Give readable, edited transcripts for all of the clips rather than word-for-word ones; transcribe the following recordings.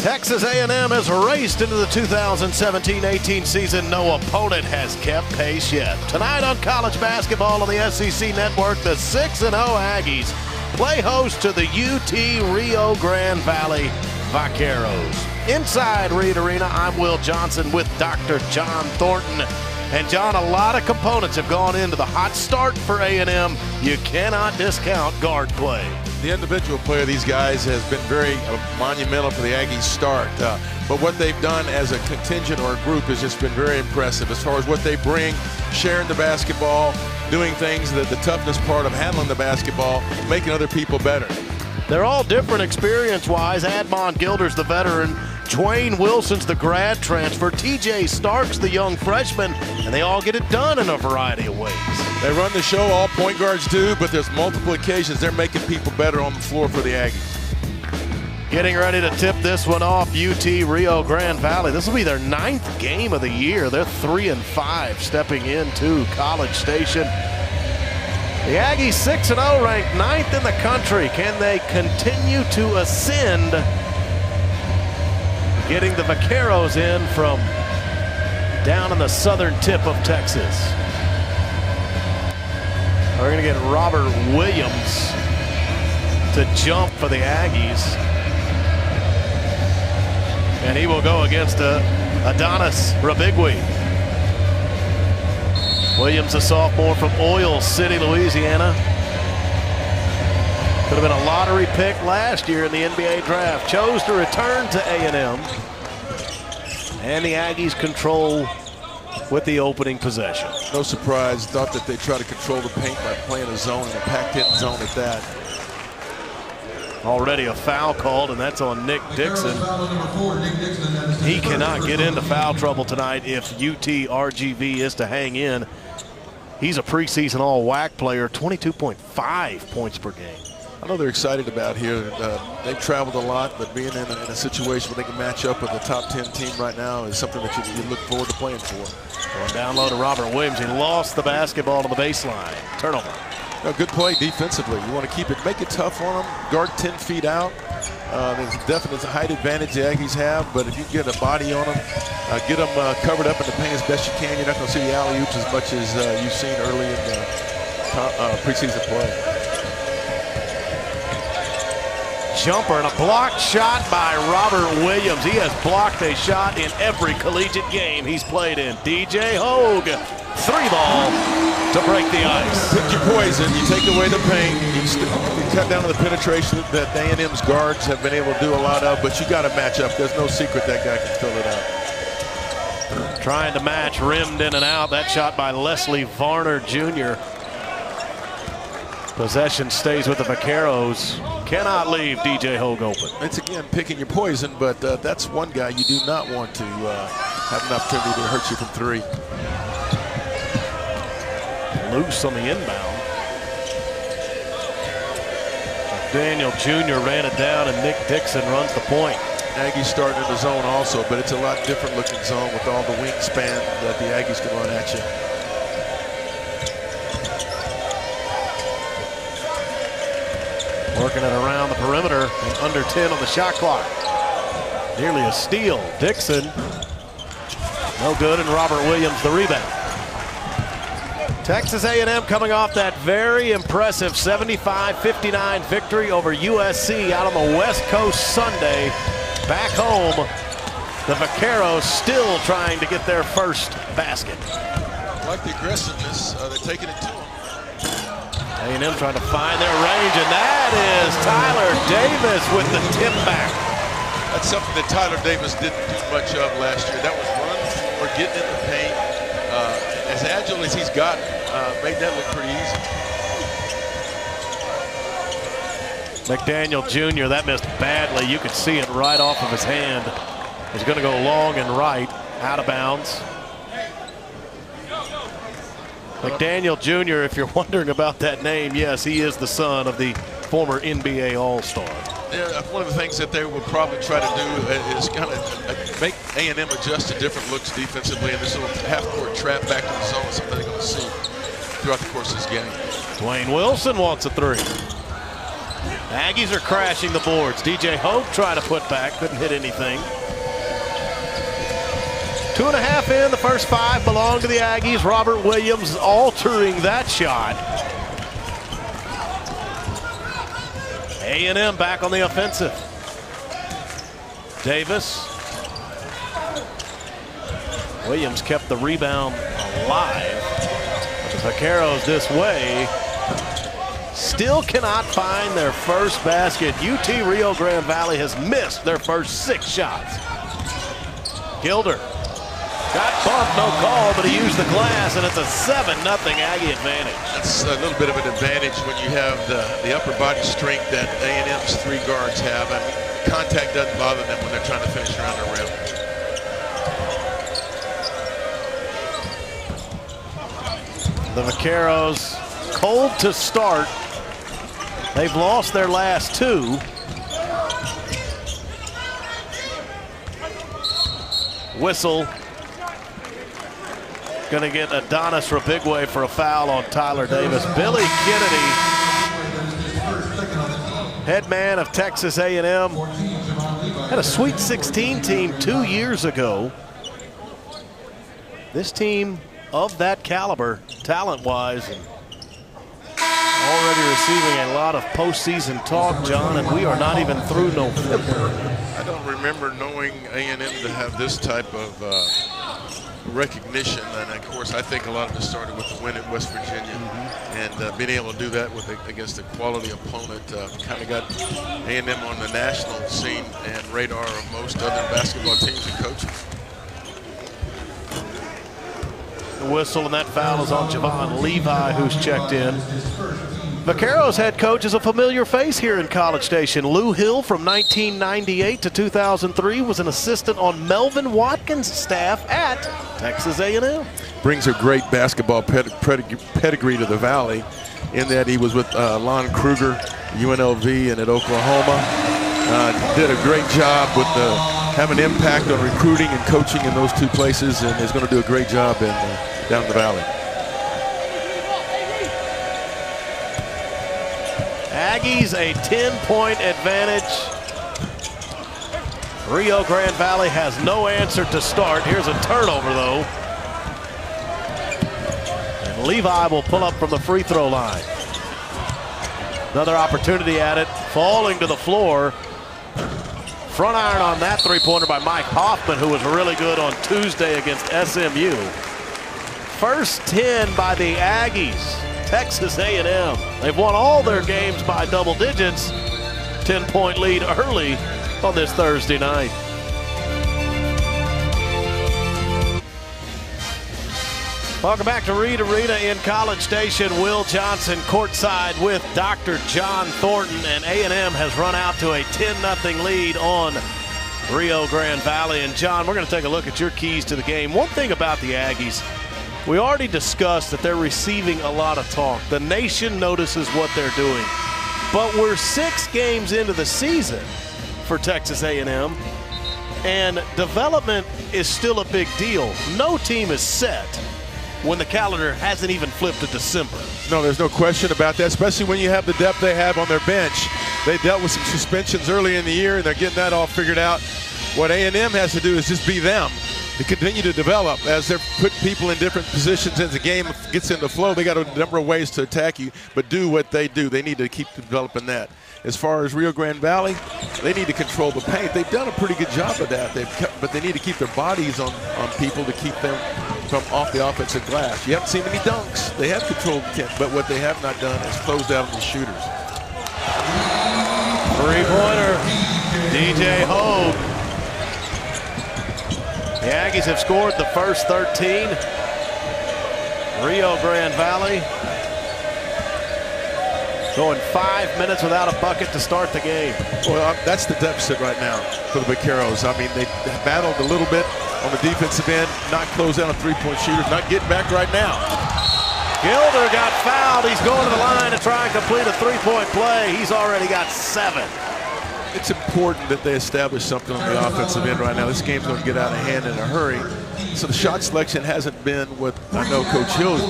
Texas A&M has raced into the 2017-18 season. No opponent has kept pace yet. Tonight on college basketball on the SEC Network, the 6-0 Aggies play host to the UT Rio Grande Valley Vaqueros. Inside Reed Arena, I'm Will Johnson with Dr. John Thornton. And John, a lot of components have gone into the hot start for A&M. You cannot discount guard play. The individual play of these guys has been very monumental for the Aggies' start. But what they've done as a contingent or a group has just been very impressive as far as what they bring, sharing the basketball, doing things that the toughness part of handling the basketball, making other people better. They're all different experience-wise. Admon Gilder's the veteran. Dwayne Wilson's the grad transfer. TJ Stark's the young freshman. And they all get it done in a variety of ways. They run the show, all point guards do, but there's multiple occasions they're making people better on the floor for the Aggies. Getting ready to tip this one off, UT Rio Grande Valley. This will be their 9th game of the year. They're 3-5 stepping into College Station. The Aggies 6-0, ranked 9th in the country. Can they continue to ascend? Getting the Vaqueros in from down in the southern tip of Texas. We're going to get Robert Williams to jump for the Aggies. And he will go against Adonis Rabigui. Williams, a sophomore from Oil City, Louisiana. Could have been a lottery pick last year in the NBA draft. Chose to return to A&M. And the Aggies control with the opening possession. No surprise. Thought that they try to control the paint by playing a zone, and a packed-in zone at that. Already a foul called, and that's on Nick Dixon. He cannot get into foul trouble tonight if UT RGV is to hang in. He's a preseason all-WAC player, 22.5 points per game. I know they're excited about here. They've traveled a lot, but being in a situation where they can match up with the top 10 team right now is something that you look forward to playing for. Going down low to Robert Williams. He lost the basketball to the baseline. Turnover. No, good play defensively. You want to keep it, make it tough on them. Guard 10 feet out. There's definitely a height advantage the Aggies have, but if you get a body on them, get them covered up in the paint as best you can, you're not going to see the alley-oops as much as you've seen early in the preseason play. Jumper and a blocked shot by Robert Williams. He has blocked a shot in every collegiate game he's played in. DJ Hogue, 3-ball to break the ice. Pick your poison. You take away the paint. You cut down on the penetration that A&M's guards have been able to do a lot of, but you got to match up. There's no secret that guy can fill it out. Trying to match, rimmed in and out. That shot by Leslie Varner Jr. Possession stays with the Vaqueros. Cannot leave DJ Hogue open. It's again picking your poison, but that's one guy you do not want to have an opportunity to hurt you from three. Loose on the inbound. Daniel Jr. ran it down, and Nick Dixon runs the point. Aggies starting in the zone also, but it's a lot different looking zone with all the wingspan that the Aggies can run at you. Working it around the perimeter and under 10 on the shot clock. Nearly a steal. Dixon, no good, and Robert Williams the rebound. Texas A&M coming off that very impressive 75-59 victory over USC out on the West Coast Sunday. Back home, the Vaqueros still trying to get their first basket. I like the aggressiveness. They're taking it to them. A&M trying to find their range, and that is Tyler Davis with the tip back. That's something that Tyler Davis didn't do much of last year. That was run or getting in the paint. As agile as he's gotten, made that look pretty easy. McDaniel Jr., that missed badly. You could see it right off of his hand. He's going to go long and right, out of bounds. McDaniel Jr., if you're wondering about that name, yes, he is the son of the former NBA All-Star. Yeah, one of the things that they will probably try to do is kind of make A&M adjust to different looks defensively, and this little half-court trap back in the zone is something they're going to see throughout the course of this game. Dwayne Wilson wants a three. Aggies are crashing the boards. DJ Hope trying to put back, couldn't hit anything. 2.5 in, the first 5 belong to the Aggies. Robert Williams altering that shot. A&M back on the offensive. Davis. Williams kept the rebound alive. Vaqueros this way. Still cannot find their first basket. UT Rio Grande Valley has missed their first 6 shots. Gilder got bumped, no call, but he used the glass, and it's a 7-0 Aggie advantage. That's a little bit of an advantage when you have the upper body strength that A&M's 3 guards have. I mean, contact doesn't bother them when they're trying to finish around the rim. The Vaqueros cold to start. They've lost their last 2. Whistle. Going to get Adonis Rabigwe for a foul on Tyler Davis. Billy Kennedy, head man of Texas A&M, had a Sweet 16 team 2 years ago. This team of that caliber, talent-wise, already receiving a lot of postseason talk, John, and we are not even through November. I don't remember knowing A&M to have this type of recognition, and of course I think a lot of it started with the win at West Virginia, and being able to do that against a quality opponent kind of got A&M on the national scene and radar of most other basketball teams and coaches. The whistle, and that foul is on Javon Levi, who's checked in. Vaqueros head coach is a familiar face here in College Station. Lou Hill, from 1998 to 2003, was an assistant on Melvin Watkins' staff at Texas A&M. Brings a great basketball pedigree to the Valley in that he was with Lon Kruger, UNLV, and at Oklahoma. Did a great job with having an impact on recruiting and coaching in those 2 places, and is going to do a great job down the Valley. Aggies a 10-point advantage. Rio Grande Valley has no answer to start. Here's a turnover, though. And Levi will pull up from the free throw line. Another opportunity at it, falling to the floor. Front iron on that 3-pointer by Mike Hoffman, who was really good on Tuesday against SMU. First 10 by the Aggies. Texas A&M. They've won all their games by double digits. 10-point lead early on this Thursday night. Welcome back to Reed Arena in College Station. Will Johnson courtside with Dr. John Thornton, and A&M has run out to a 10-0 lead on Rio Grande Valley. And John, we're going to take a look at your keys to the game. One thing about the Aggies, we already discussed that they're receiving a lot of talk. The nation notices what they're doing. But we're 6 games into the season for Texas A&M, and development is still a big deal. No team is set when the calendar hasn't even flipped to December. No, there's no question about that, especially when you have the depth they have on their bench. They dealt with some suspensions early in the year, and they're getting that all figured out. What A&M has to do is just be them. To continue to develop as they're putting people in different positions as the game gets into flow. They got a number of ways to attack you, but do what they do. They need to keep developing that. As far as Rio Grande Valley, they need to control the paint. They've done a pretty good job of that, but they need to keep their bodies on people to keep them from off the offensive glass. You haven't seen any dunks. They have controlled the tent, but what they have not done is closed out on the shooters. 3-pointer, DJ Hogue. The Aggies have scored the first 13. Rio Grande Valley going 5 minutes without a bucket to start the game. Well, that's the deficit right now for the Vaqueros. I mean, they battled a little bit on the defensive end, not close down on 3-point shooters, not getting back right now. Gilder got fouled. He's going to the line to try and complete a 3-point play. He's already got 7. It's important that they establish something on the offensive end right now. This game's going to get out of hand in a hurry. So the shot selection hasn't been what I know Coach Hill's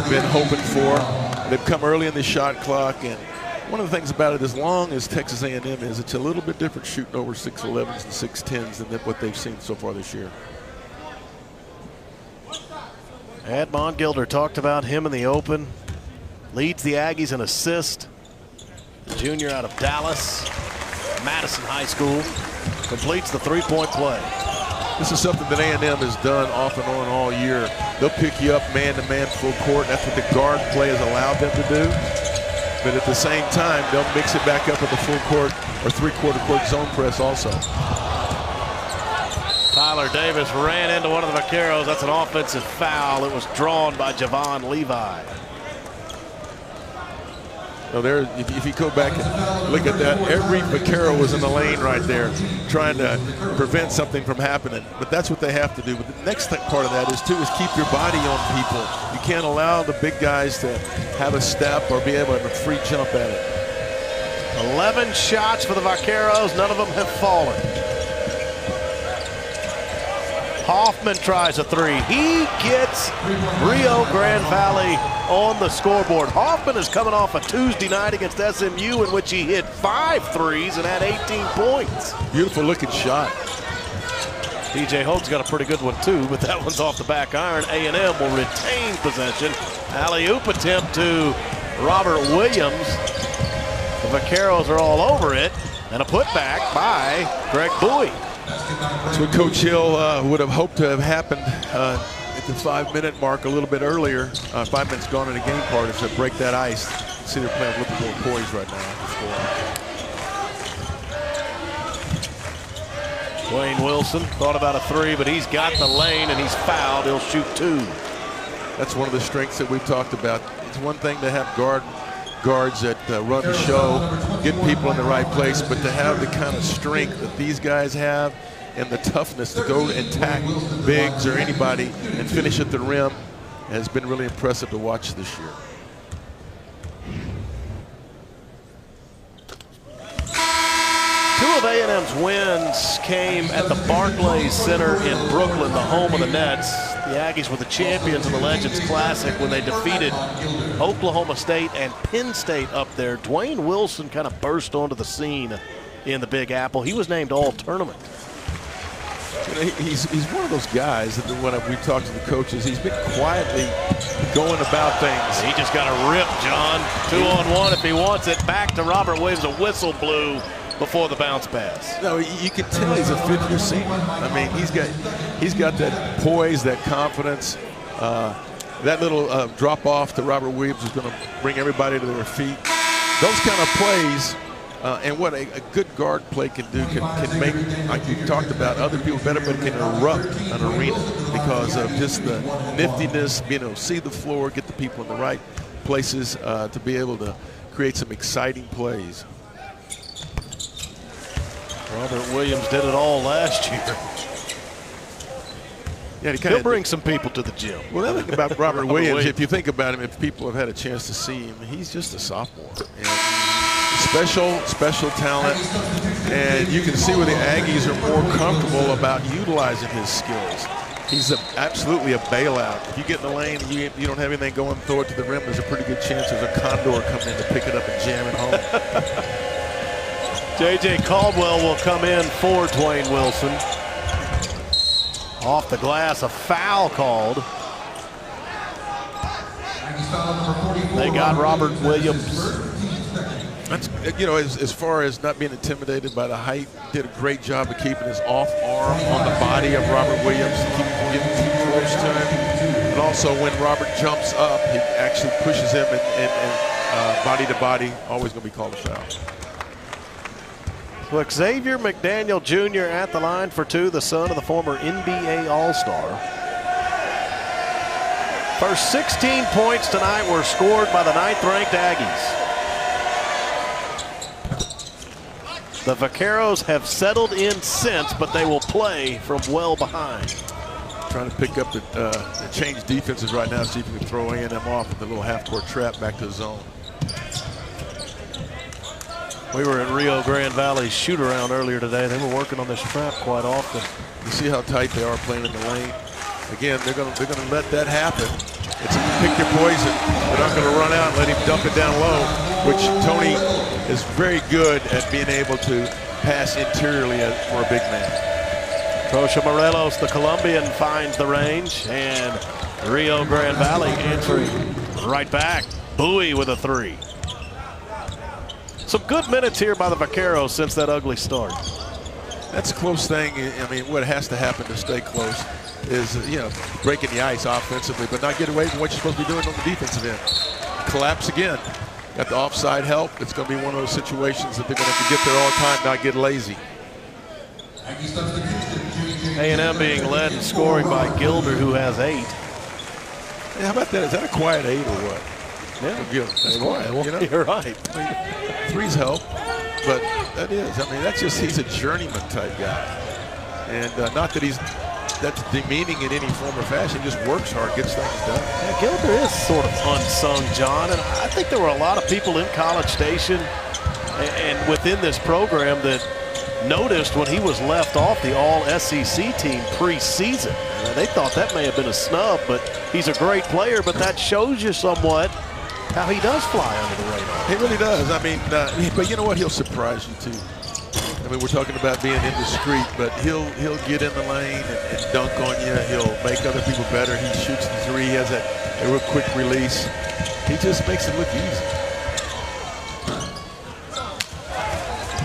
been hoping for. They've come early in the shot clock, and One of the things about it, as long as Texas A&M is, it's a little bit different shooting over 6'11s and 6'10s than what they've seen so far this year. Admon Gilder talked about him in the open. Leads the Aggies in assists. Junior out of Dallas, Madison High School. Completes the three-point play. This is something that A&M has done off and on all year. They'll pick you up man-to-man full court. That's what the guard play has allowed them to do. But at the same time, they'll mix it back up with the full court or three-quarter court zone press also. Tyler Davis ran into one of the Vaqueros. That's an offensive foul. It was drawn by Javon Levi. So there, if you go back and look at that, every Vaquero was in the lane right there trying to prevent something from happening. But that's what they have to do. But the next part of that is keep your body on people. You can't allow the big guys to have a step or be able to have a free jump at it. 11 shots for the Vaqueros. None of them have fallen. Hoffman tries a three. He gets Rio Grande Valley on the scoreboard. Hoffman is coming off a Tuesday night against SMU in which he hit 5 threes and had 18 points. Beautiful looking shot. DJ Hope's got a pretty good one too, but that one's off the back iron. A&M will retain possession. Alley-oop attempt to Robert Williams. The Vaqueros are all over it, and a putback by Greg Bowie. That's what Coach Hill would have hoped to have happened at the 5-minute mark a little bit earlier. 5 minutes gone in the game part is to break that ice. See, they're playing with a little poise right now. Dwayne Wilson thought about a three, but he's got the lane and he's fouled. He'll shoot 2. That's one of the strengths that we've talked about. It's one thing to have guards that run the show, get people in the right place, but to have the kind of strength that these guys have and the toughness to go and attack bigs or anybody and finish at the rim has been really impressive to watch this year. Two of A&M's wins came at the Barclays Center in Brooklyn, the home of the Nets. The Aggies were the champions of the Legends Classic when they defeated Oklahoma State and Penn State up there. Dwayne Wilson kind of burst onto the scene in the Big Apple. He was named All-Tournament. He's one of those guys that when we talk to the coaches, he's been quietly going about things. He just got a rip, John. 2-on-1 if he wants it. Back to Robert Williams. A whistle blew before the bounce pass. No, you can tell he's a fifth-year senior. I mean, he's got that poise, that confidence. That little drop off to Robert Williams is going to bring everybody to their feet. Those kind of plays. And what a good guard play can do can make, like you talked about, other people better, but can erupt an arena because of just the niftiness, being able to see the floor, get the people in the right places to be able to create some exciting plays. Robert Williams did it all last year. Yeah, he'll bring some people to the gym. Well, the other thing about Robert Williams, if you think about him, if people have had a chance to see him, he's just a sophomore. And special talent, and you can see where the Aggies are more comfortable about utilizing his skills. He's absolutely a bailout. If you get in the lane and you don't have anything going, throw it to the rim, there's a pretty good chance there's a condor coming in to pick it up and jam it home. J.J. Caldwell will come in for Dwayne Wilson. Off the glass, a foul called. They got Robert Williams. That's, you know, as far as not being intimidated by the height, did a great job of keeping his off arm on the body of Robert Williams, keep getting too close to him. And also when Robert jumps up, he actually pushes him and body to body, always going to be called a foul. So Xavier McDaniel Jr. at the line for 2, the son of the former NBA All-Star. First 16 points tonight were scored by the 9th-ranked Aggies. The Vaqueros have settled in since, but they will play from well behind. Trying to pick up the change defenses right now, see if we can throw A&M off with a little half-court trap back to the zone. We were at Rio Grande Valley shoot-around earlier today. They were working on this trap quite often. You see how tight they are playing in the lane. Again, they're going to let that happen. It's pick your poison. They're not going to run out and let him dump it down low. which Tony is very good at being able to pass interiorly for a big man. Coach Morelos, the Colombian, finds the range, and Rio Grande Valley answering right back. Bowie with a 3. Some good minutes here by the Vaqueros since that ugly start. That's a close thing. I mean, what has to happen to stay close is, breaking the ice offensively, but not get away from what you're supposed to be doing on the defensive end. Collapse again. Got the offside help. It's going to be one of those situations that they're going to have to get there all the time, not get lazy. A&M being led in scoring by Gilder, who has 8. Hey, how about that? Is that a quiet 8 or what? Yeah, it's quiet. Well, you're right. 3's help, but that is. I mean, he's a journeyman type guy, and not that that's demeaning in any form or fashion. He just works hard, gets things done. Yeah, Gilder is sort of unsung, John, and I think there were a lot of people in College Station and within this program that noticed when he was left off the All-SEC team preseason. They thought that may have been a snub, but he's a great player, but that shows you somewhat how he does fly under the radar. He really does. I mean, but you know what? He'll surprise you, too. I mean, we're talking about being indiscreet, but he'll get in the lane and dunk on you. He'll make other people better. He shoots the 3. He has a real quick release. He just makes it look easy.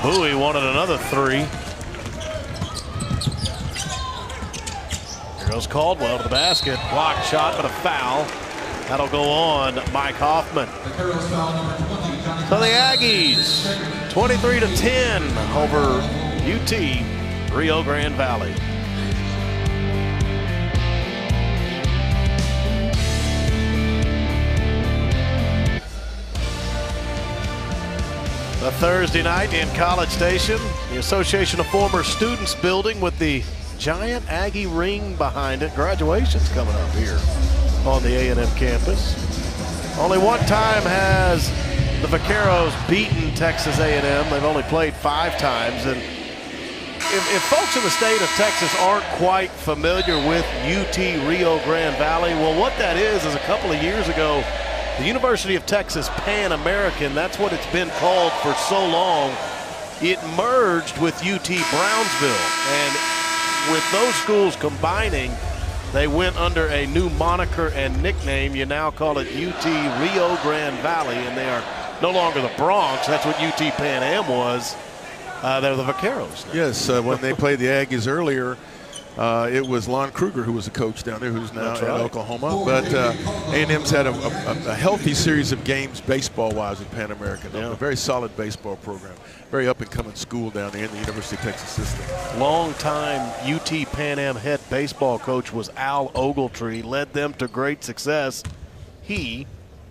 Bowie wanted another 3. Here goes Caldwell to the basket. Blocked shot, but a foul. That'll go on Mike Hoffman. So the Aggies, 23-10 over UT Rio Grande Valley. The Thursday night in College Station, the Association of Former Students building with the giant Aggie ring behind it. Graduation's coming up here on the A&M campus. Only one time has the Vaqueros beaten Texas A&M. They've only played 5 times. And if folks in the state of Texas aren't quite familiar with UT Rio Grande Valley, well, what that is a couple of years ago, the University of Texas Pan American, that's what it's been called for so long, it merged with UT Brownsville. And with those schools combining, they went under a new moniker and nickname. You now call it UT Rio Grande Valley, and they are no longer the Bronx. That's what UT Pan Am was. They're the Vaqueros now. Yes, when they played the Aggies earlier, it was Lon Kruger who was the coach down there, who's now in Oklahoma. But A&M's had a healthy series of games baseball-wise in Pan American. Yeah. A very solid baseball program. Very up-and-coming school down there in the University of Texas system. Long-time UT Pan Am head baseball coach was Al Ogletree. Led them to great success. He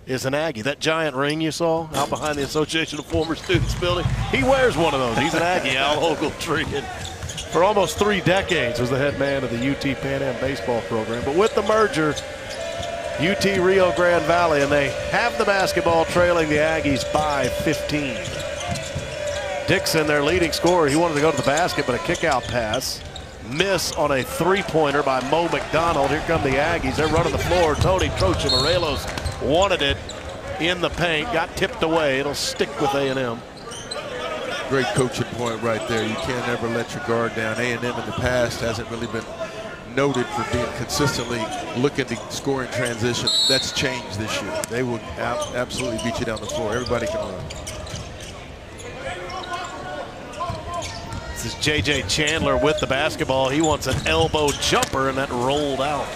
is an Aggie. That giant ring you saw out behind the Association of Former Students building, he wears one of those. He's an Aggie, Al Ogletree. And for almost 3 decades was the head man of the UT Pan Am baseball program. But with the merger, UT Rio Grande Valley, and they have the basketball trailing the Aggies by 15. Dixon, their leading scorer, he wanted to go to the basket, but a kick-out pass. Miss on a 3-pointer by Mo McDonald. Here come the Aggies. They're running the floor. Tony Trocha Morelos wanted it in the paint. Got tipped away. It'll stick with A&M. Great coaching point right there. You can't ever let your guard down. A&M in the past hasn't really been noted for being consistently looking to score in transition. That's changed this year. They will absolutely beat you down the floor. Everybody can run. This is J.J. Chandler with the basketball. He wants an elbow jumper, and that rolled out.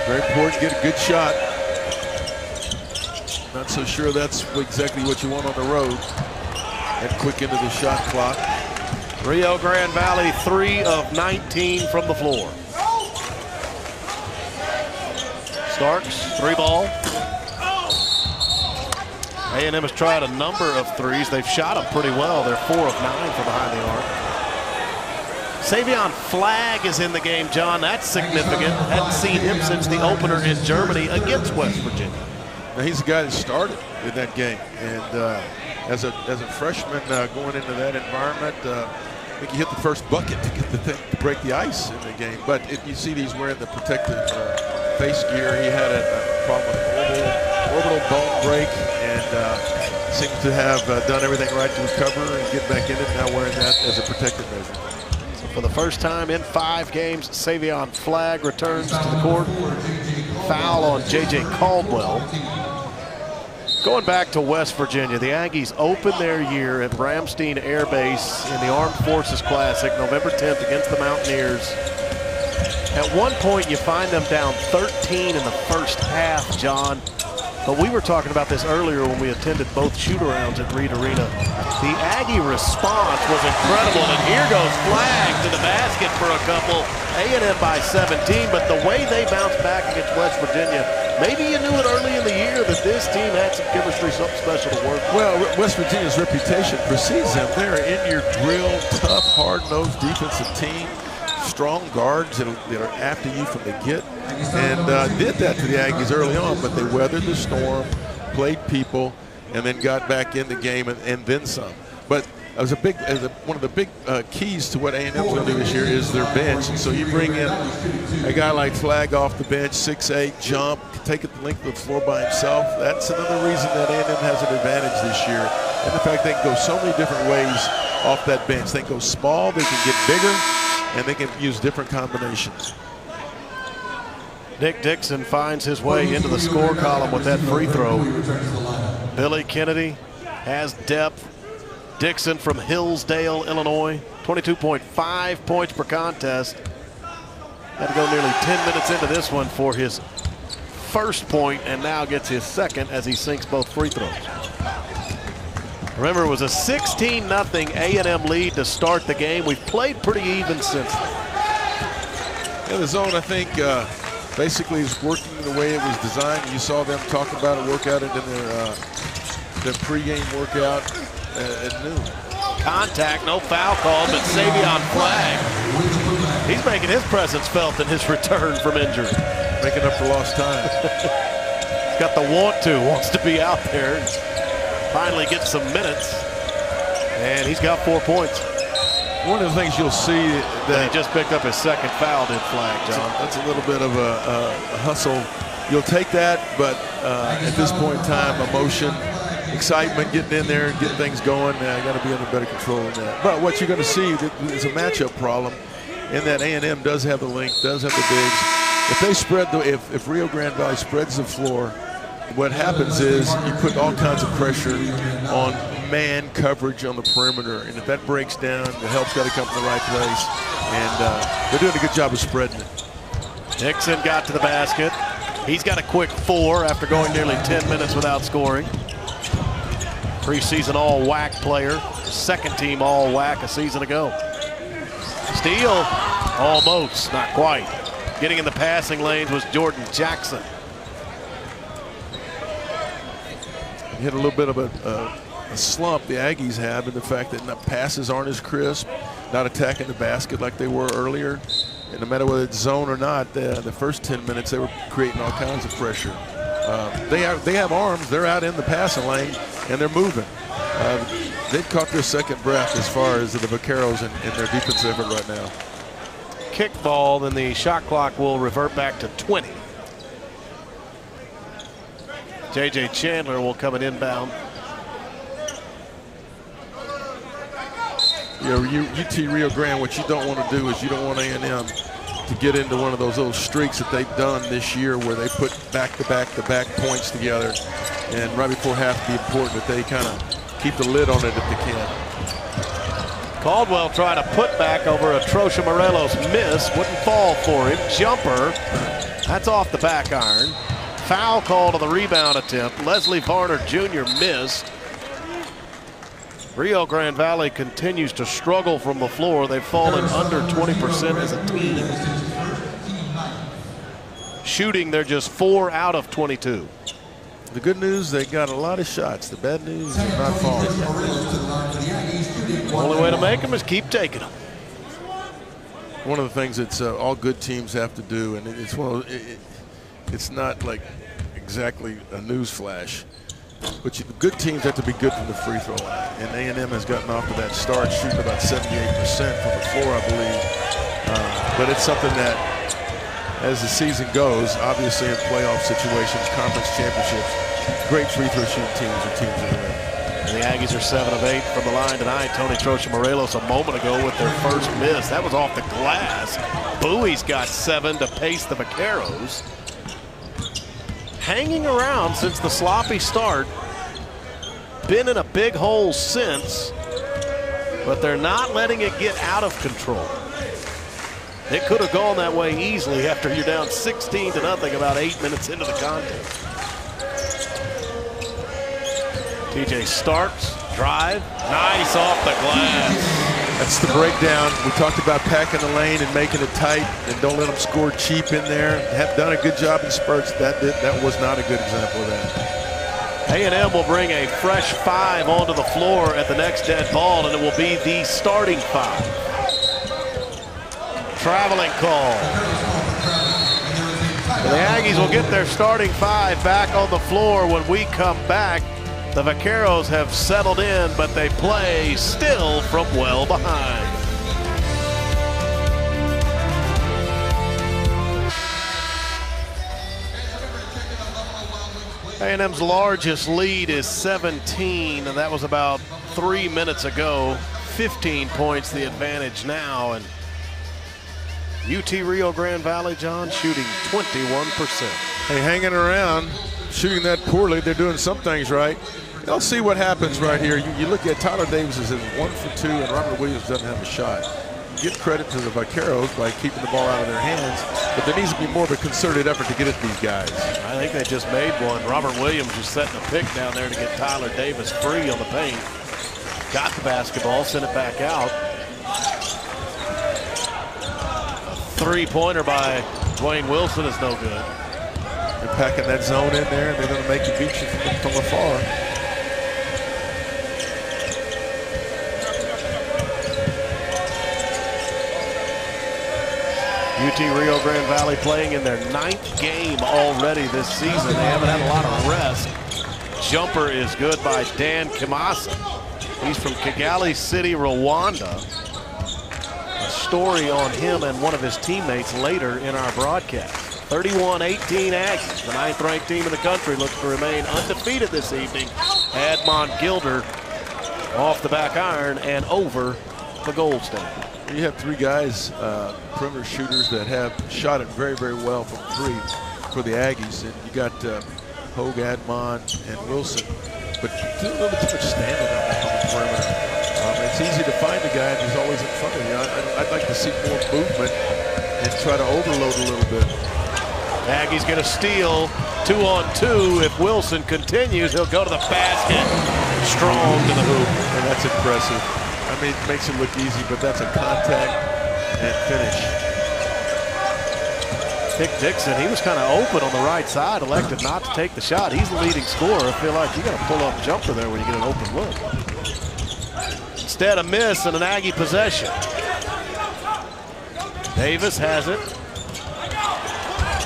Very important to get a good shot. Not so sure that's exactly what you want on the road. And quick into the shot clock. Rio Grande Valley, 3 of 19 from the floor. Starks, 3-ball. A&M has tried a number of threes. They've shot them pretty well. They're 4 of 9 from behind the arc. Savion Flagg is in the game, John. That's significant. Hadn't seen him since the opener in Germany against West Virginia. Now, he's the guy that started in that game. And as a freshman going into that environment, I think he hit the first bucket to get the thing to break the ice in the game. But if you see he's wearing the protective face gear, he had a problem with the elbow. orbital bone break, and seems to have done everything right to recover and get back in it, now wearing that as a protective measure. So for the first time in 5 games, Savion Flagg returns to the court. Foul on J.J. Caldwell. Going back to West Virginia, the Aggies open their year at Ramstein Air Base in the Armed Forces Classic, November 10th against the Mountaineers. At one point, you find them down 13 in the first half, John. But we were talking about this earlier when we attended both shoot-arounds at Reed Arena. The Aggie response was incredible, and here goes Flagg to the basket for a couple. A&M by 17, but the way they bounced back against West Virginia, maybe you knew it early in the year that this team had some chemistry, something special to work with. Well, West Virginia's reputation precedes them. They're in your drill, tough, hard-nosed defensive team. Strong guards that are after you from the get, and did that to the Aggies early on, but they weathered the storm, played people, and then got back in the game and then some. But as one of the big keys to what A&M's going to do this year is their bench. And so you bring in a guy like Flagg off the bench, 6'8", jump, take it the length of the floor by himself. That's another reason that A&M has an advantage this year. And the fact they can go so many different ways off that bench. They can go small, they can get bigger, and they can use different combinations. Nick Dixon finds his way into the score column with that free throw. Billy Kennedy has depth. Dixon from Hillsdale, Illinois, 22.5 points per contest. Had to go nearly 10 minutes into this one for his first point, and now gets his second as he sinks both free throws. Remember, it was a 16-0 A&M lead to start the game. We've played pretty even since then. Yeah, the zone, I think, basically is working the way it was designed. You saw them talk about it, work out it in their pregame workout at noon. Contact, no foul called, but Savion Flagg, he's making his presence felt in his return from injury. Making up for lost time. He's got the wants to be out there. And finally gets some minutes, and he's got 4 points. One of the things you'll see that he just picked up his second foul, did Flagg, John. That's a little bit of a hustle. You'll take that, but at this point in time, emotion, excitement, getting in there and getting things going. I got to be under better control than that. But what you're going to see is a matchup problem in that A&M does have the length, does have the bigs. If they spread if Rio Grande Valley spreads the floor, what happens is you put all kinds of pressure on man coverage on the perimeter, and if that breaks down, the help's got to come from the right place, and they're doing a good job of spreading it. Dixon got to the basket. He's got a quick 4 after going nearly 10 minutes without scoring. Preseason all-WAC player, second team all-WAC a season ago. Steal, almost, not quite. Getting in the passing lanes was Jordan Jackson. He had a little bit of a slump the Aggies have in the fact that passes aren't as crisp, not attacking the basket like they were earlier. And no matter whether it's zone or not, the first 10 minutes they were creating all kinds of pressure. They have arms, they're out in the passing lane, and they're moving. They've caught their second breath as far as the Vaqueros in their defensive effort right now. Kick ball, then the shot clock will revert back to 20. J.J. Chandler will come in inbound. Yeah, UT Rio Grande, what you don't want to do is you don't want A&M to get into one of those little streaks that they've done this year where they put back-to-back points together. And right before half, it'd be important that they kind of keep the lid on it if they can. Caldwell trying to put back over a Trosha Morelos miss. Wouldn't fall for him. Jumper. That's off the back iron. Foul called on the rebound attempt. Leslie Varner Jr. missed. Rio Grande Valley continues to struggle from the floor. They've fallen under 20% as a team. Shooting, they're just 4 out of 22. The good news, they got a lot of shots. The bad news, they're not falling. The only way to make them is keep taking them. One of the things that all good teams have to do, and it's not like exactly a news flash, but the good teams have to be good from the free throw line. And A&M has gotten off to that start, shooting about 78% from the floor, I believe. But it's something that, as the season goes, obviously in playoff situations, conference championships, great free throw shooting teams are teams that win. And the Aggies are 7 of 8 from the line tonight. Tony Trocha-Morelos a moment ago with their first miss. That was off the glass. Bowie's got 7 to pace the Vaqueros. Hanging around since the sloppy start. Been in a big hole since, but they're not letting it get out of control. It could have gone that way easily after you're down 16-0 about 8 minutes into the contest. TJ starts, drive, nice off the glass. That's the breakdown. We talked about packing the lane and making it tight, and don't let them score cheap in there. Have done a good job in spurts. That was not a good example of that. A&M will bring a fresh 5 onto the floor at the next dead ball, and it will be the starting 5. Traveling call. The Aggies will get their starting 5 back on the floor when we come back. The Vaqueros have settled in, but they play still from well behind. A&M's largest lead is 17, and that was about 3 minutes ago. 15 points the advantage now, and UT Rio Grande Valley, John, shooting 21%. Hey, hanging around, shooting that poorly. They're doing some things right. Let's see what happens right here. You look at Tyler Davis is 1 for 2, and Robert Williams doesn't have a shot. Give credit to the Vaqueros by keeping the ball out of their hands, but there needs to be more of a concerted effort to get at these guys. I think they just made one. Robert Williams was setting a pick down there to get Tyler Davis free on the paint. Got the basketball, sent it back out. A three-pointer by Dwayne Wilson is no good. They're packing that zone in there, and they're going to make you beat you from afar. UT Rio Grande Valley playing in their 9th game already this season. They haven't had a lot of rest. Jumper is good by Dan Kimasa. He's from Kigali City, Rwanda. A story on him and one of his teammates later in our broadcast. 31-18 Aggies. The 9th-ranked team in the country looks to remain undefeated this evening. Admon Gilder off the back iron and over the gold standard. You have 3 guys, perimeter shooters that have shot it very, very well from 3 for the Aggies. And you got Hogue, Admon, and Wilson. But a little bit too much standing on the perimeter. It's easy to find a guy who's always in front of you. I'd like to see more movement and try to overload a little bit. Aggies get a steal, 2-on-2. If Wilson continues, he'll go to the basket. Strong to the hoop. And that's impressive. I mean, it makes it look easy, but that's a contact and finish. Dick Dixon, he was kind of open on the right side, elected not to take the shot. He's the leading scorer. I feel like you got to pull up jumper there when you get an open look. Instead, a miss and an Aggie possession. Davis has it.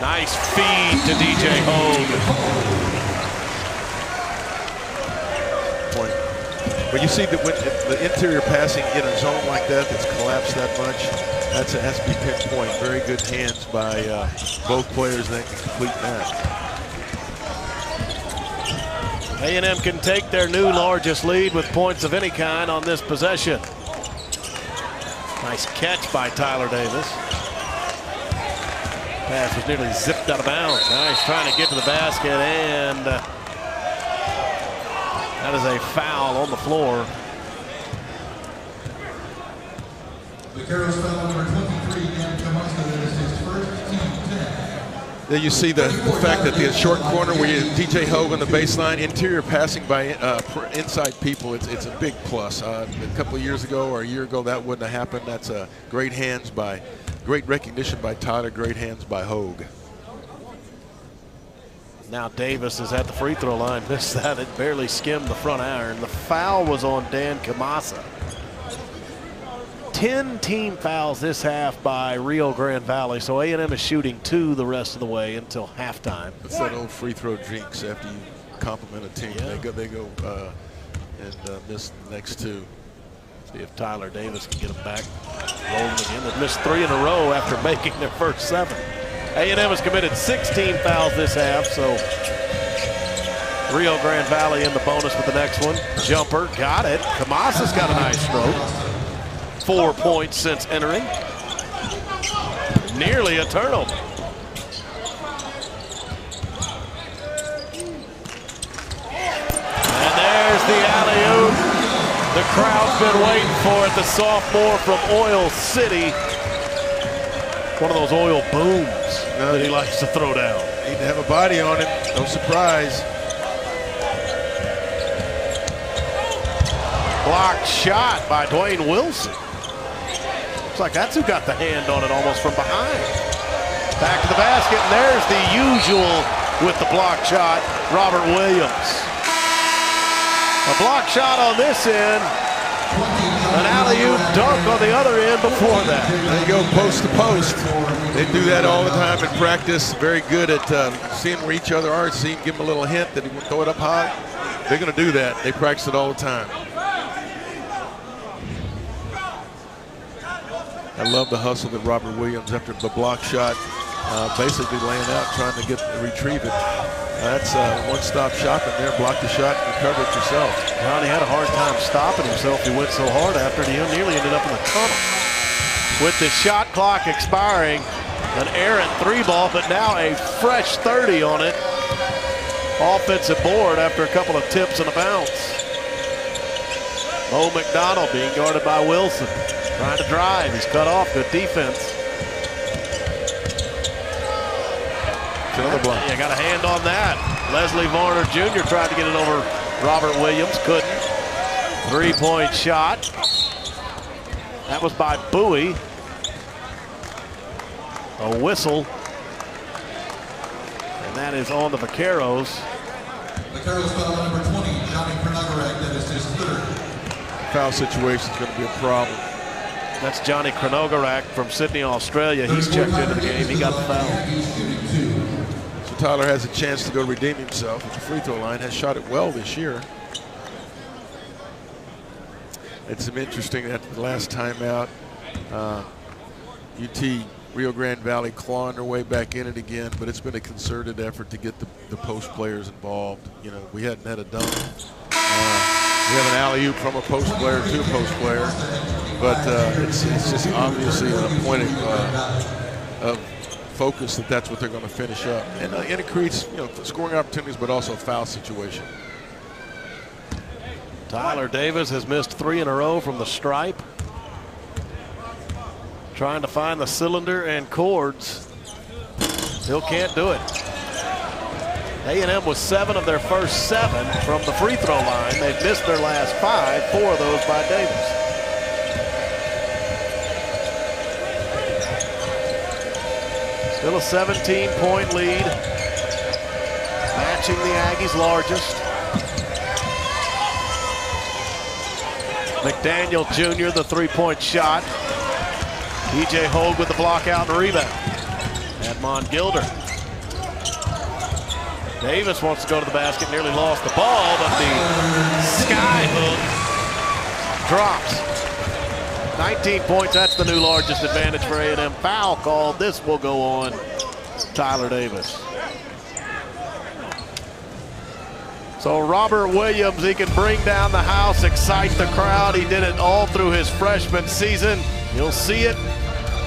Nice feed to DJ Hogue. When you see that when the interior passing in a zone like that that's collapsed that much, has to be pinpoint. Very good hands by both players that can complete that. A&M can take their new largest lead with points of any kind on this possession. Nice catch by Tyler Davis. Pass was nearly zipped out of bounds. Nice trying to get to the basket, and that is a foul on the floor. Vaqueros foul number 23, Dan Kamasta. That is his first team 10. Then you see the fact that the short corner where you DJ Hogue on the baseline, interior passing by inside people, it's a big plus. A couple of years ago or a year ago that wouldn't have happened. That's great hands by, great recognition by Tyler, great hands by Hogue. Now Davis is at the free throw line. Missed that. It barely skimmed the front iron. The foul was on Dan Kamasa. 10 team fouls this half by Rio Grande Valley. So A&M is shooting 2 the rest of the way until halftime. It's that old free throw jinx after you compliment a team. Yeah. They go and miss the next 2. See if Tyler Davis can get them back rolling again. They've missed 3 in a row after making their first 7. A&M has committed 16 fouls this half, so Rio Grande Valley in the bonus with the next one. Jumper, got it. Kamasa's got a nice stroke. 4 points since entering. Nearly a turnover. And there's the alley-oop. The crowd's been waiting for it. The sophomore from Oil City. One of those oil booms that he likes to throw down. Need to have a body on him. No surprise. Blocked shot by Dwayne Wilson. Looks like that's who got the hand on it almost from behind. Back to the basket, and there's the usual with the block shot, Robert Williams. A block shot on this end, an alley-oop dunk on the other end before that. They go post to post. They do that all the time in practice. Very good at seeing where each other are, seeing, give them a little hint that he will throw it up high. They're going to do that. They practice it all the time. I love the hustle that Robert Williams, after the block shot, basically laying out, trying to retrieve it. That's one-stop shopping there. Block the shot and recover it yourself. Johnny had a hard time stopping himself. He went so hard after it, he nearly ended up in the tunnel. With the shot clock expiring, an errant 3-ball, but now a fresh 30 on it. Offensive board after a couple of tips and a bounce. Mo McDonald being guarded by Wilson. Trying to drive, he's cut off, good defense. Another block. Yeah, got a hand on that. Leslie Varner Jr. tried to get it over Robert Williams, couldn't. 3-point shot. That was by Bowie. A whistle. And that is on the Vaqueros. Vaqueros foul number 20, Johnny Kronogorak. That is his third. Foul situation is going to be a problem. That's Johnny Kronogorak from Sydney, Australia. He's checked into the game. He got the foul. So Tyler has a chance to go redeem himself at the free throw line. Has shot it well this year. It's some interesting that the last time out, UT Rio Grande Valley clawing their way back in it again, but it's been a concerted effort to get the post players involved. You know, we hadn't had a dunk. We have an alley-oop from a post player to a post player, but it's just obviously a point of focus that's what they're going to finish up, and it creates, you know, scoring opportunities, but also a foul situation. Tyler Davis has missed 3 in a row from the stripe. Trying to find the cylinder and cords. Still can't do it. A&M was 7 of their first 7 from the free throw line. They've missed their last 5, 4 of those by Davis. Still a 17-point lead. Matching the Aggies' largest. McDaniel Jr., the 3-point shot. DJ Hogue with the block out and rebound. Admon Gilder. Davis wants to go to the basket, nearly lost the ball, but the sky hook drops. 19 points, that's the new largest advantage for A&M. Foul called, this will go on Tyler Davis. So Robert Williams, he can bring down the house, excite the crowd. He did it all through his freshman season. You'll see it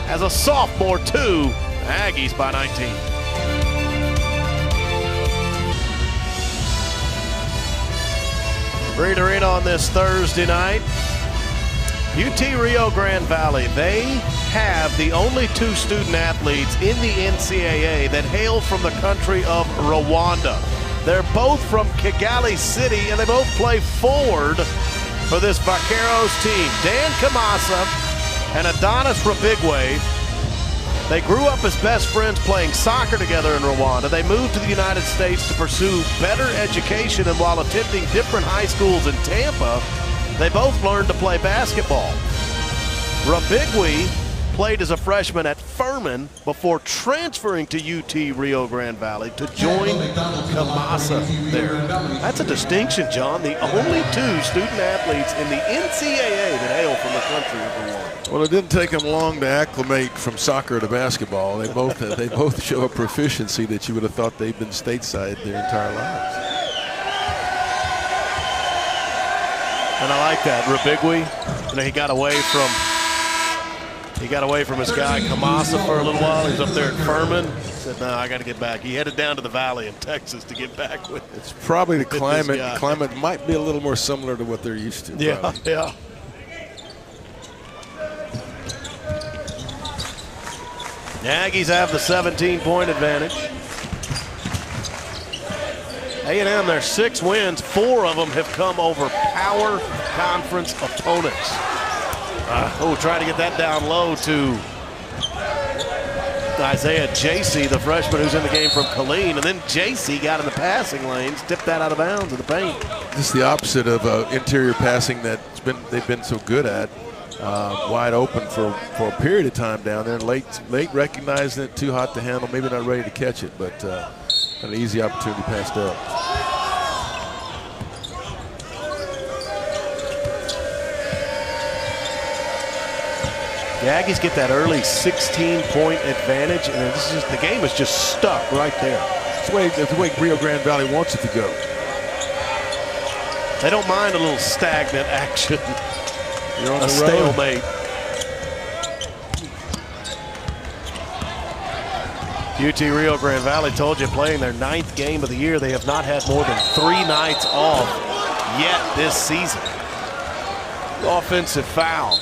as a sophomore too. Aggies by 19. Breed Arena on this Thursday night. UT Rio Grande Valley, they have the only 2 student athletes in the NCAA that hail from the country of Rwanda. They're both from Kigali City, and they both play forward for this Vaqueros team. Dan Kamasa and Adonis Rabigwe. They grew up as best friends playing soccer together in Rwanda. They moved to the United States to pursue better education, and while attending different high schools in Tampa, they both learned to play basketball. Rabigwe played as a freshman at Furman before transferring to UT Rio Grande Valley to join Kamasa there. That's a distinction, John. The only 2 student athletes in the NCAA that hail from the country of Rwanda. Well, it didn't take them long to acclimate from soccer to basketball. They both show a proficiency that you would have thought they've been stateside their entire lives. And I like that. Rabigui, you know, he got away from his guy Kamasa for a little while. He was up there at Furman. He said, no, I got to get back. He headed down to the Valley in Texas to get back with it. It's probably the climate. The climate might be a little more similar to what they're used to. Yeah, probably. yeah. The Aggies have the 17-point advantage. A&M, their 6 wins, 4 of them have come over power conference opponents. Trying to get that down low to Isaiah Jaycee, the freshman who's in the game from Killeen. And then Jaycee got in the passing lanes, tipped that out of bounds in the paint. This is the opposite of interior passing that they've been so good at. Wide open for a period of time down there. Late recognizing it, too hot to handle, maybe not ready to catch it, but an easy opportunity passed up. The Aggies get that early 16-point advantage, and the game is just stuck right there. That's the way Rio Grande Valley wants it to go. They don't mind a little stagnant action. You're on a the stalemate. UT Rio Grande Valley, told you, playing their 9th game of the year. They have not had more than 3 nights off yet this season. Offensive foul.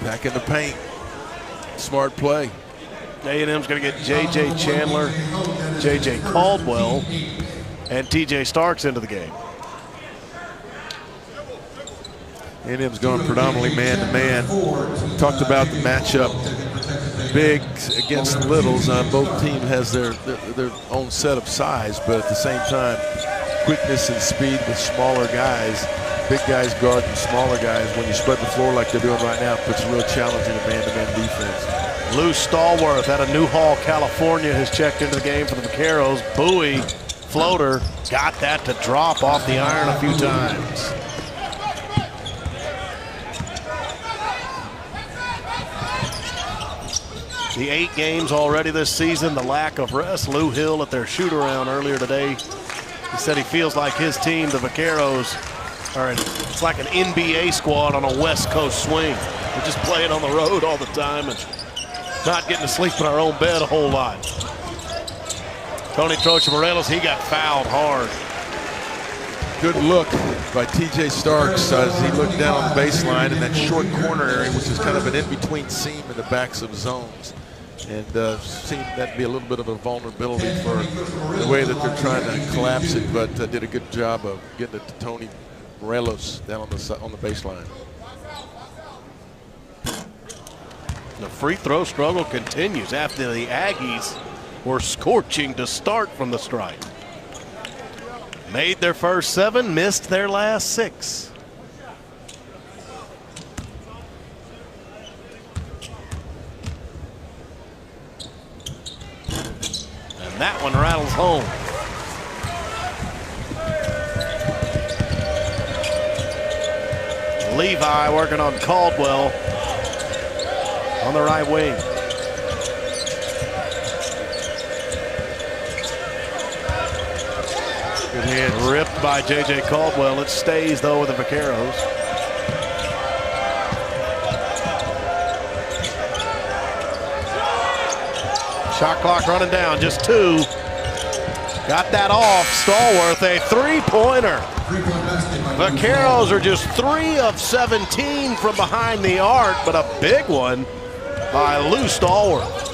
Back in the paint. Smart play. A&M's going to get J.J. Chandler, J.J. Caldwell, and T.J. Starks into the game. A&M's gone predominantly man-to-man. Talked about the matchup. Bigs against littles. Both teams has their own set of size, but at the same time, quickness and speed with smaller guys. Big guys guarding smaller guys. When you spread the floor like they're doing right now, it puts a real challenge in the man-to-man defense. Lou Stallworth out of Newhall, California, has checked into the game for the Vaqueros. Bowie, floater, got that to drop off the iron a few times. The 8 games already this season, the lack of rest. Lou Hill at their shoot-around earlier today, he said he feels like his team, the Vaqueros, it's like an NBA squad on a West Coast swing. We're just playing on the road all the time and not getting to sleep in our own bed a whole lot. Tony Trocha Morelos, he got fouled hard. Good look by T.J. Starks as he looked down on the baseline in that short corner area, which is kind of an in-between seam in the backs of zones. And seemed that to be a little bit of a vulnerability for the way that they're trying to collapse it, but did a good job of getting it to Tony Morelos down on the baseline. The free throw struggle continues after the Aggies were scorching to start from the stripe. Made their first 7, missed their last 6. And that one rattles home. Levi working on Caldwell on the right wing. Good hands. Ripped by J.J. Caldwell. It stays, though, with the Vaqueros. Shot clock running down, just 2. Got that off. Stallworth, a 3-pointer. Vaqueros are just 3 of 17 from behind the arc, but a big one by Lou Stallworth.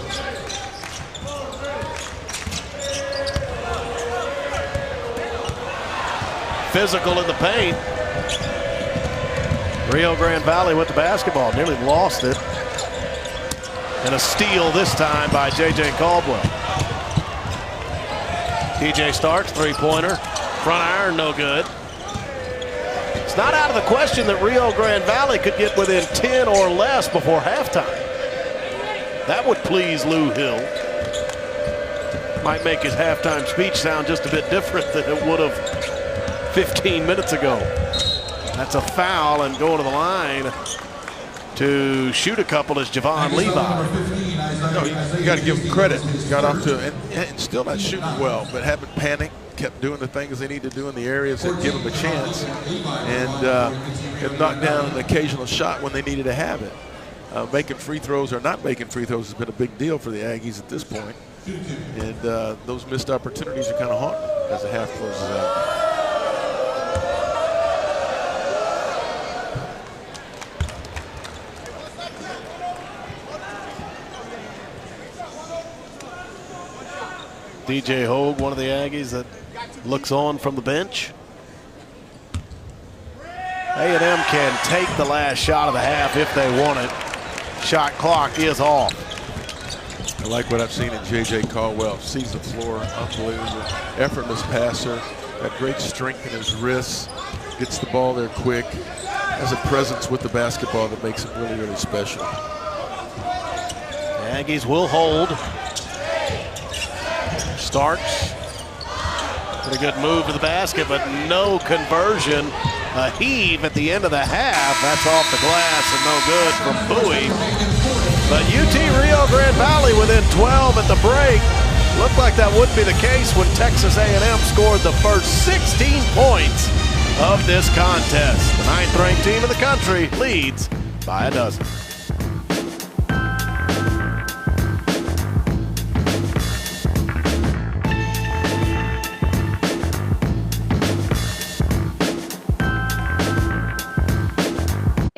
Physical in the paint. Rio Grande Valley with the basketball, nearly lost it. And a steal this time by J.J. Caldwell. T.J. Starks, 3-pointer. Front iron, no good. It's not out of the question that Rio Grande Valley could get within 10 or less before halftime. That would please Lou Hill. Might make his halftime speech sound just a bit different than it would have 15 minutes ago. That's a foul, and going to the line to shoot a couple is Javon Levi. No, you got to give him credit. He got off to and still not shooting well, but haven't panicked. kept doing the things they need to do in the areas that give them a chance, and have knocked down an occasional shot when they needed to have it. Making free throws or not making free throws has been a big deal for the Aggies at this point. And those missed opportunities are kind of haunting as the half closes out. DJ Hogue, one of the Aggies that looks on from the bench. A&M can take the last shot of the half if they want it. Shot clock is off. I like what I've seen in J.J. Caldwell. Sees the floor, unbelievable. Effortless passer, got great strength in his wrists, gets the ball there quick, has a presence with the basketball that makes him really, really special. The Aggies will hold. Starks. Pretty good move to the basket, but no conversion. A heave at the end of the half. That's off the glass and no good from Bowie. But UT Rio Grande Valley within 12 at the break. Looked like that would be the case when Texas A&M scored the first 16 points of this contest. The 9th-ranked team in the country leads by a dozen.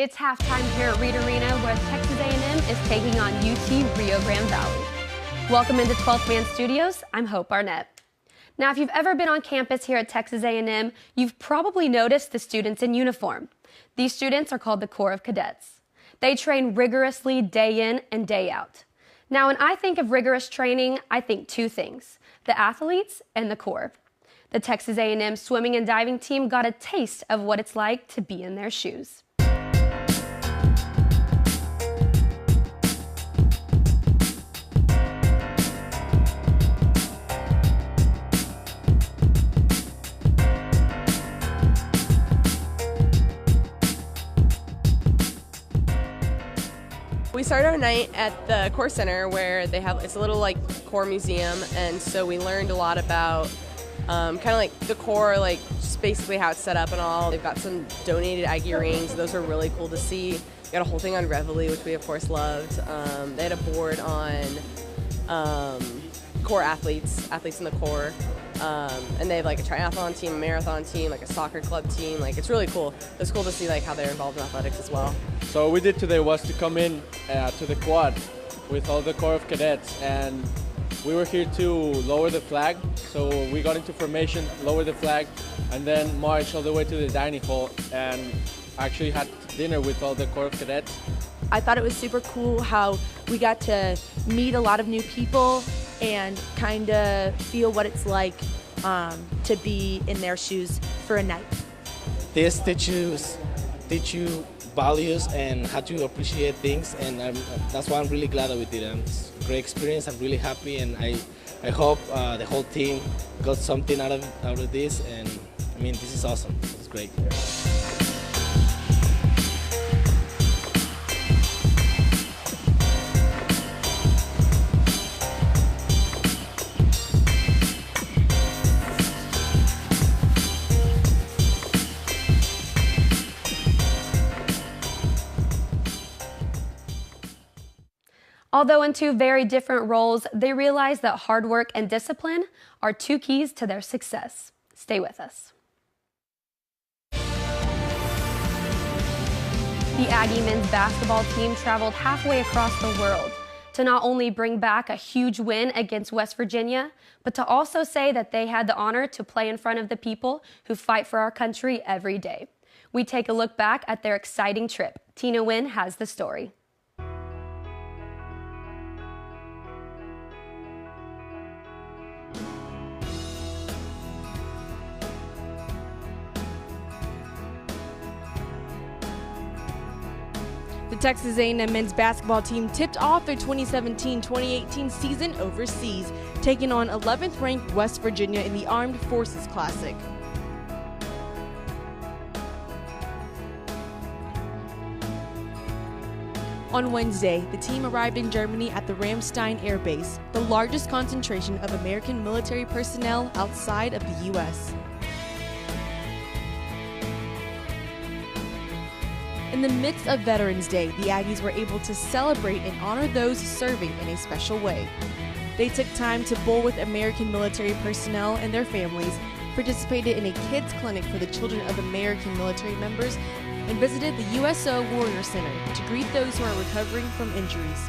It's halftime here at Reed Arena, where Texas A&M is taking on UT Rio Grande Valley. Welcome into 12th Man Studios. I'm Hope Arnett. Now, if you've ever been on campus here at Texas A&M, you've probably noticed the students in uniform. These students are called the Corps of Cadets. They train rigorously day in and day out. Now, when I think of rigorous training, I think two things: the athletes and the Corps. The Texas A&M swimming and diving team got a taste of what it's like to be in their shoes. We started our night at the Corps Center, where they have, it's a little like Corps museum, and so we learned a lot about kind of like the Corps, like just basically how it's set up and all. They've got some donated Aggie rings; those are really cool to see. We got a whole thing on Reveille, which we of course loved. They had a board on Corps athletes in the Corps, and they have like a triathlon team, a marathon team, like a soccer club team. Like, it's really cool. It's cool to see like how they're involved in athletics as well. So what we did today was to come in to the quad with all the Corps of Cadets, and we were here to lower the flag. So we got into formation, lowered the flag, and then marched all the way to the dining hall and actually had dinner with all the Corps of Cadets. I thought it was super cool how we got to meet a lot of new people and kind of feel what it's like to be in their shoes for a night. This teach you values and how to appreciate things, and that's why I'm really glad that we did it. It's a great experience. I'm really happy, and I hope the whole team got something out of this. And I mean, this is awesome. It's great. Although in two very different roles, they realize that hard work and discipline are two keys to their success. Stay with us. The Aggie men's basketball team traveled halfway across the world to not only bring back a huge win against West Virginia, but to also say that they had the honor to play in front of the people who fight for our country every day. We take a look back at their exciting trip. Tina Nguyen has the story. The Texas A&M men's basketball team tipped off their 2017-2018 season overseas, taking on 11th-ranked West Virginia in the Armed Forces Classic. On Wednesday, the team arrived in Germany at the Ramstein Air Base, the largest concentration of American military personnel outside of the U.S. In the midst of Veterans Day, the Aggies were able to celebrate and honor those serving in a special way. They took time to bowl with American military personnel and their families, participated in a kids clinic for the children of American military members, and visited the USO Warrior Center to greet those who are recovering from injuries.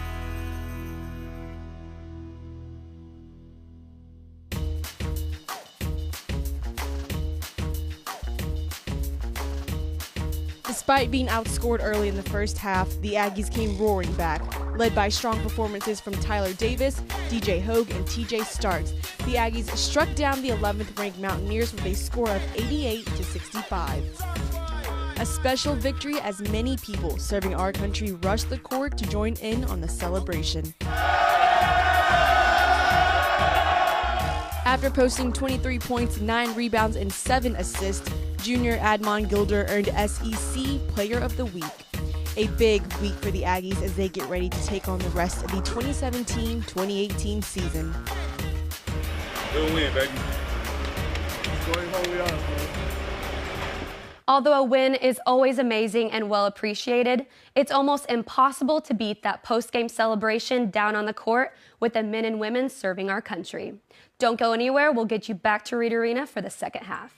Despite being outscored early in the first half, the Aggies came roaring back. Led by strong performances from Tyler Davis, DJ Hogue, and TJ Starks, the Aggies struck down the 11th-ranked Mountaineers with a score of 88-65. A special victory as many people serving our country rushed the court to join in on the celebration. After posting 23 points, 9 rebounds, and 7 assists, junior Admon Gilder earned SEC Player of the Week. A big week for the Aggies as they get ready to take on the rest of the 2017-2018 season. Good win, baby. Going home we are, man. Although a win is always amazing and well appreciated, it's almost impossible to beat that post-game celebration down on the court with the men and women serving our country. Don't go anywhere. We'll get you back to Reed Arena for the second half.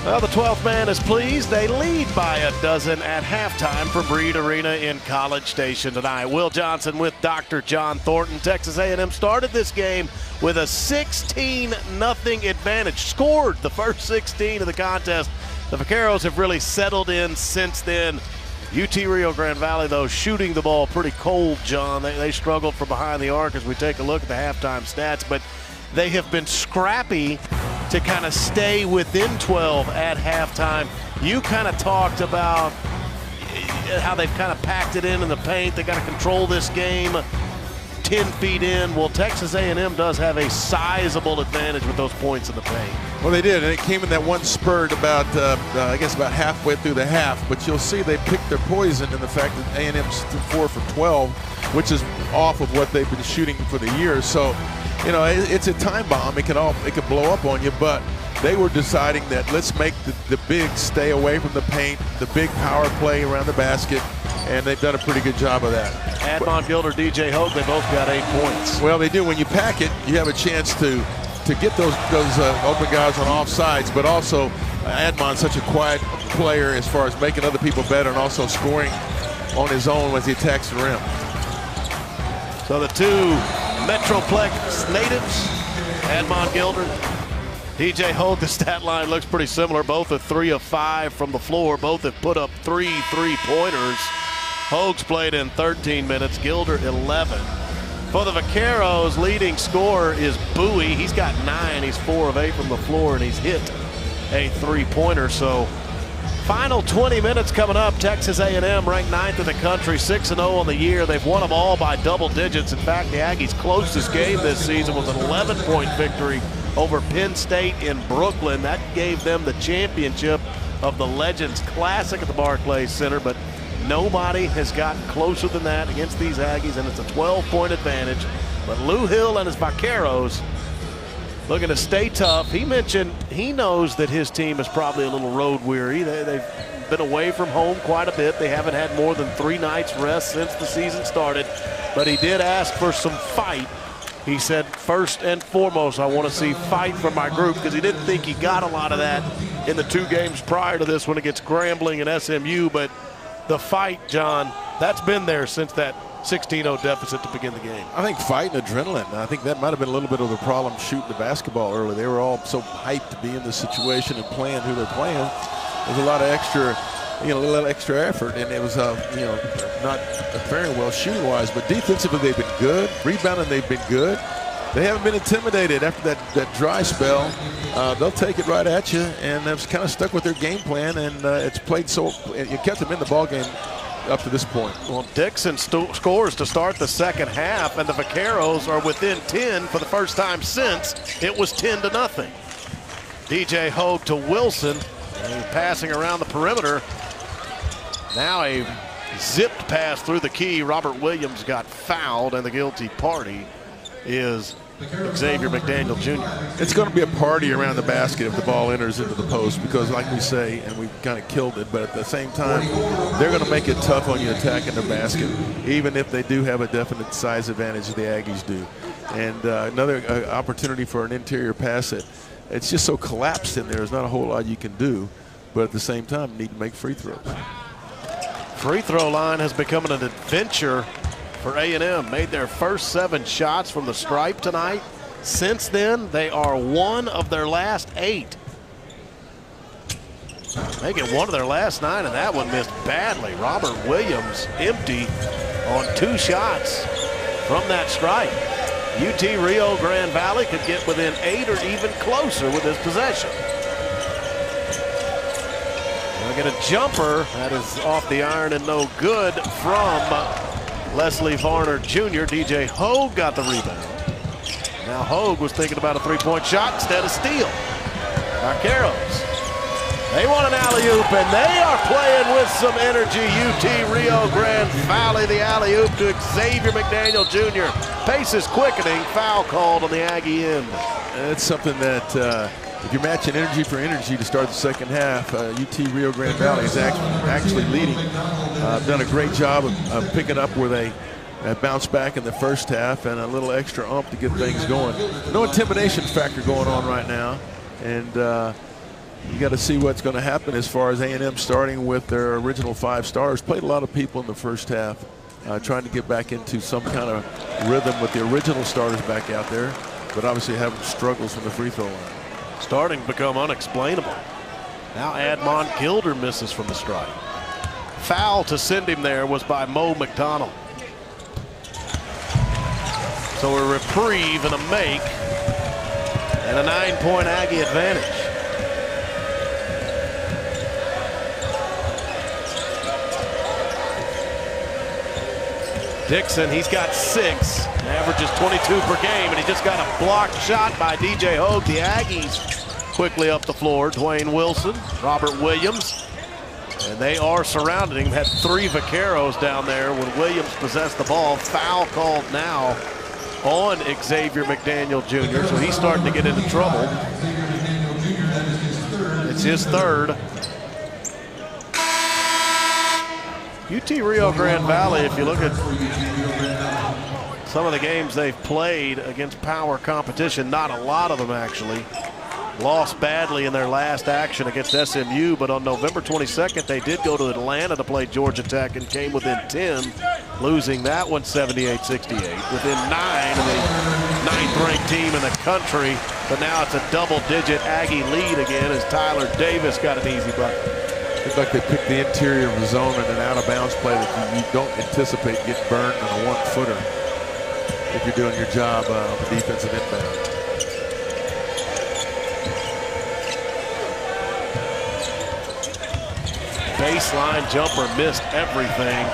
Well, the 12th man is pleased. They lead by a dozen at halftime from Reed Arena in College Station tonight. Will Johnson with Dr. John Thornton. Texas A&M started this game with a 16-0 advantage. Scored the first 16 of the contest. The Vaqueros have really settled in since then. UT Rio Grande Valley, though, shooting the ball pretty cold, John. They struggled from behind the arc as we take a look at the halftime stats, but they have been scrappy to kind of stay within 12 at halftime. You kind of talked about how they've kind of packed it in the paint. They got to control this game 10 feet in. Well, Texas A&M does have a sizable advantage with those points in the paint. Well, they did, and it came in that one spurt about, I guess, about halfway through the half. But you'll see they picked their poison in the fact that A&M's 4 for 12, which is off of what they've been shooting for the year. So, you know, it's a time bomb. It can blow up on you, but they were deciding that let's make the bigs stay away from the paint, the big power play around the basket, and they've done a pretty good job of that. Admon Gilder, DJ Hogue, they both got 8 points. Well, they do. When you pack it, you have a chance to get those open guys on offsides, but also Admon's such a quiet player as far as making other people better and also scoring on his own as he attacks the rim. So the two Metroplex natives, Admon Gilder, DJ Hogue, the stat line looks pretty similar. Both are 3 of 5 from the floor. Both have put up 3 3-pointers. Hogue's played in 13 minutes, Gilder 11. For the Vaqueros, leading scorer is Bowie. He's got 9. He's 4 of 8 from the floor, and he's hit a 3-pointer. So final 20 minutes coming up. Texas A&M ranked 9th in the country, 6-0 on the year. They've won them all by double digits. In fact, the Aggies' closest game this season was an 11-point victory over Penn State in Brooklyn. That gave them the championship of the Legends Classic at the Barclays Center, but nobody has gotten closer than that against these Aggies, and it's a 12-point advantage. But Lou Hill and his Vaqueros looking to stay tough. He mentioned he knows that his team is probably a little road weary. They've been away from home quite a bit. They haven't had more than 3 nights rest since the season started, but he did ask for some fight. He said, first and foremost, I want to see fight from my group, because he didn't think he got a lot of that in the 2 games prior to this when it gets Grambling and SMU. But the fight, John, that's been there since that 16-0 deficit to begin the game. I think fight and adrenaline. I think that might have been a little bit of the problem shooting the basketball early. They were all so hyped to be in this situation and playing who they're playing. There's a lot of extra, a little extra effort, and it was, not faring well shooting-wise. But defensively, they've been good. Rebounding, they've been good. They haven't been intimidated after that dry spell. They'll take it right at you, and they've kind of stuck with their game plan, and it's played so. You kept them in the ball game up to this point. Well, Dixon scores to start the second half, and the Vaqueros are within 10 for the first time since it was 10-0. DJ Hogue to Wilson, and he's passing around the perimeter. Now a zipped pass through the key. Robert Williams got fouled, and the guilty party is Xavier McDaniel Jr. It's going to be a party around the basket if the ball enters into the post because, like we say, and we've kind of killed it, but at the same time, they're going to make it tough on you attacking the basket, even if they do have a definite size advantage, the Aggies do. And another opportunity for an interior pass. It's just so collapsed in there. There's not a whole lot you can do, but at the same time, you need to make free throws. Free throw line has become an adventure for A&M. Made their first 7 shots from the stripe tonight. Since then, they are 1 of their last 8. Making 1 of their last 9, and that one missed badly. Robert Williams empty on 2 shots from that stripe. UT Rio Grande Valley could get within 8 or even closer with this possession. They'll get a jumper that is off the iron and no good from Leslie Varner Jr. DJ Hogue got the rebound. Now Hogue was thinking about a 3-point shot instead of steal. Vaqueros. They want an alley-oop, and they are playing with some energy. UT Rio Grande Valley, the alley-oop to Xavier McDaniel Jr. Pace is quickening. Foul called on the Aggie end. It's something that if you're matching energy for energy to start the second half, UT Rio Grande Valley is actually leading. Done a great job of picking up where they bounced back in the first half and a little extra oomph to get things going. No intimidation factor going on right now, and you got to see what's going to happen as far as A&M starting with their original 5 stars. Played a lot of people in the first half, trying to get back into some kind of rhythm with the original starters back out there, but obviously having struggles from the free throw line. Starting to become unexplainable. Now Admon Gilder misses from the stripe. Foul to send him there was by Mo McDonald. So a reprieve and a make, and a 9-point Aggie advantage. Dixon, he's got 6, averages 22 per game, and he just got a blocked shot by DJ Hogue. The Aggies quickly up the floor. Dwayne Wilson, Robert Williams, and they are surrounding him. Had 3 Vaqueros down there when Williams possessed the ball. Foul called now on Xavier McDaniel Jr., so he's starting to get into trouble. It's his 3rd. UT Rio Grande Valley, if you look at some of the games they've played against power competition, not a lot of them actually, lost badly in their last action against SMU, but on November 22nd, they did go to Atlanta to play Georgia Tech and came within 10, losing that one 78-68. Within 9 of the 9th-ranked team in the country, but now it's a double-digit Aggie lead again as Tyler Davis got an easy bucket. Looks like they picked the interior of the zone and an out-of-bounds play that you don't anticipate getting burned on a 1-footer if you're doing your job on the defensive inbound. Baseline jumper missed everything.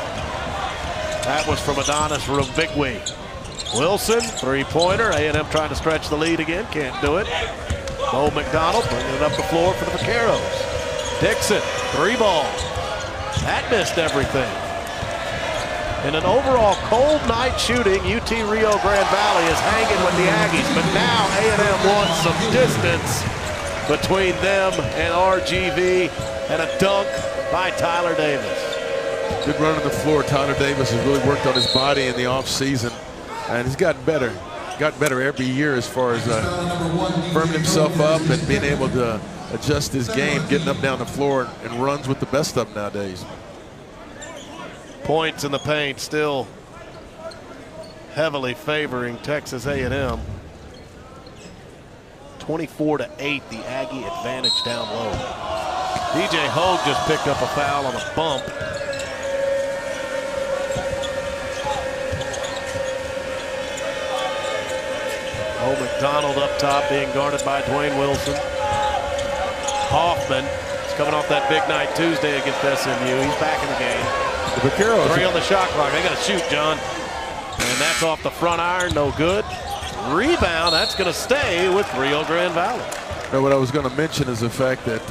That was from Adonis Rubigwe. Wilson, 3-pointer. A&M trying to stretch the lead again. Can't do it. Mo McDonald bringing it up the floor for the Vaqueros. Dixon, 3-ball. That missed everything. In an overall cold night shooting, UT Rio Grande Valley is hanging with the Aggies, but now A&M wants some distance between them and RGV, and a dunk by Tyler Davis. Good run on the floor. Tyler Davis has really worked on his body in the offseason, and he's gotten better. Got better every year as far as firming himself up and being able to adjust his game, getting up down the floor, and runs with the best of them nowadays. Points in the paint still heavily favoring Texas A&M. 24-8, the Aggie advantage down low. DJ Hogue just picked up a foul on a bump. McDonald up top being guarded by Dwayne Wilson. Hoffman is coming off that big night Tuesday against SMU. He's back in the game. The Vaqueros 3 on the shot clock. They got to shoot, John. And that's off the front iron. No good. Rebound. That's going to stay with Rio Grande Valley. Now, what I was going to mention is the fact that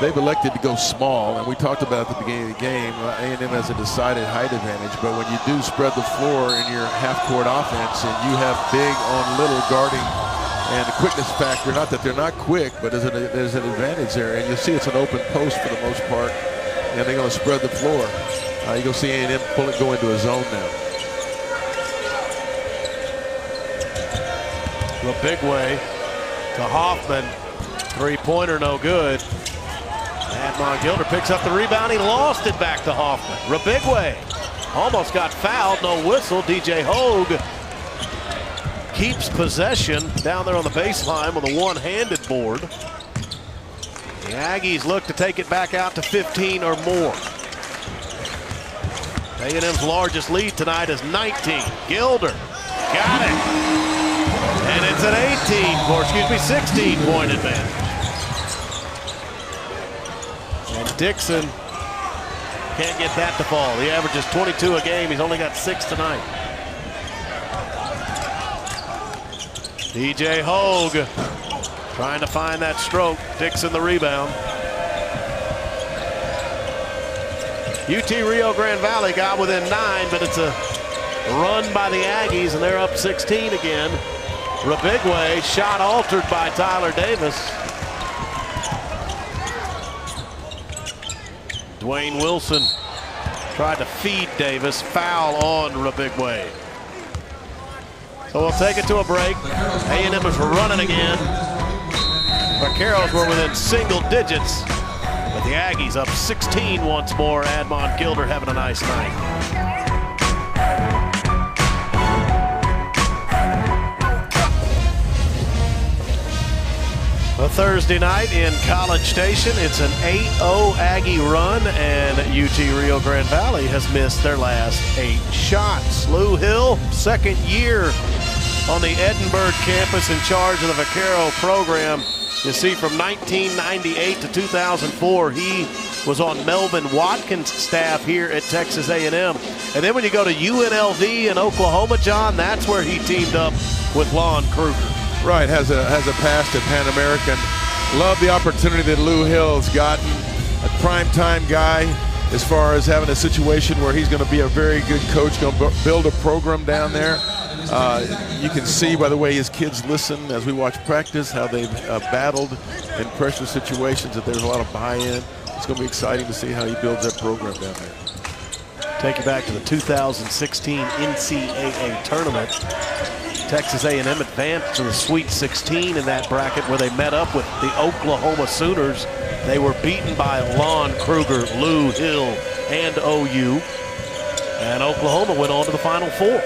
they've elected to go small, and we talked about at the beginning of the game, A&M has a decided height advantage, but when you do spread the floor in your half-court offense and you have big on little guarding and the quickness factor, not that they're not quick, but there's an advantage there, and you'll see it's an open post for the most part, and they're going to spread the floor. You're going to see A&M go into a zone now. Rabigwe to Hoffman. Three-pointer, no good. Admon Gilder picks up the rebound. He lost it back to Hoffman. Rabigwe almost got fouled. No whistle. DJ Hogue keeps possession down there on the baseline with a one-handed board. The Aggies look to take it back out to 15 or more. A&M's largest lead tonight is 19. Gilder got it. And it's an 16-point advantage. And Dixon can't get that to fall. He averages 22 a game. He's only got 6 tonight. DJ Hogue trying to find that stroke. Dixon the rebound. UT Rio Grande Valley got within 9, but it's a run by the Aggies, and they're up 16 again. Rabigwe, shot altered by Tyler Davis. Dwayne Wilson tried to feed Davis. Foul on Rabigwe. So we'll take it to a break. A&M is running again. Vaqueros were within single digits, but the Aggies up 16 once more. Admon Gilder having a nice night. A Thursday night in College Station. It's an 8-0 Aggie run, and UT Rio Grande Valley has missed their last 8 shots. Lou Hill, second year on the Edinburgh campus in charge of the Vaquero program. You see, from 1998 to 2004, he was on Melvin Watkins' staff here at Texas A&M. And then when you go to UNLV in Oklahoma, John, that's where he teamed up with Lon Kruger. Right, has a past at Pan American. Love the opportunity that Lou Hill's gotten. A primetime guy as far as having a situation where he's going to be a very good coach, going to build a program down there. You can see by the way his kids listen as we watch practice how they've battled in pressure situations, that there's a lot of buy-in. It's going to be exciting to see how he builds that program down there. Take you back to the 2016 NCAA tournament. Texas A&M advanced to the Sweet 16 in that bracket where they met up with the Oklahoma Sooners. They were beaten by Lon Kruger, Lou Hill, and OU. And Oklahoma went on to the Final Four.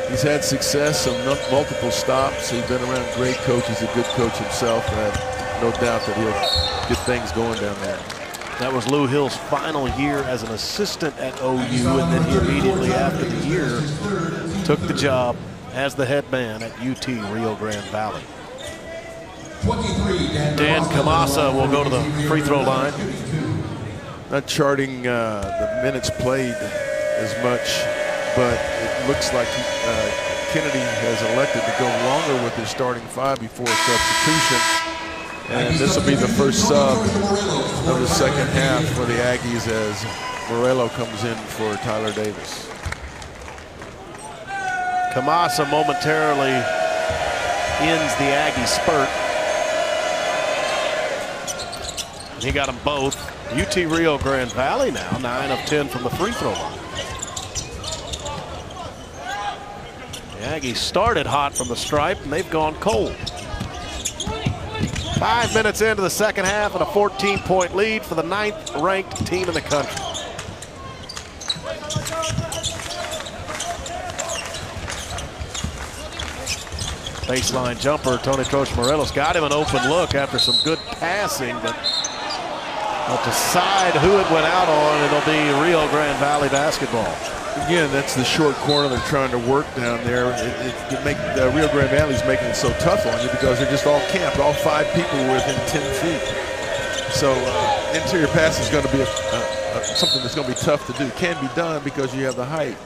He's had success on multiple stops. He's been around great coaches, a good coach himself. I have no doubt that he'll get things going down there. That was Lou Hill's final year as an assistant at OU, and then he immediately after the year took the job as the head man at UT Rio Grande Valley. Dan Kamasa will go to the free throw line. Not charting the minutes played as much, but it looks like Kennedy has elected to go longer with his starting 5 before substitution. And this will be the first sub of the second half for the Aggies as Morello comes in for Tyler Davis. Kamasa momentarily ends the Aggie spurt. He got them both. UT Rio Grande Valley now 9 of 10 from the free throw line. The Aggies started hot from the stripe, and they've gone cold. 5 minutes into the second half and a 14-point lead for the 9th-ranked team in the country. Baseline jumper, Tony Troche Morelos got him an open look after some good passing, but to decide who it went out on, it'll be Rio Grande Valley basketball. Again, that's the short corner they're trying to work down there. Rio Grande Valley's making it so tough on you because they're just all camped. All 5 people were within 10 feet. So interior pass is going to be something that's going to be tough to do. Can be done because you have the height,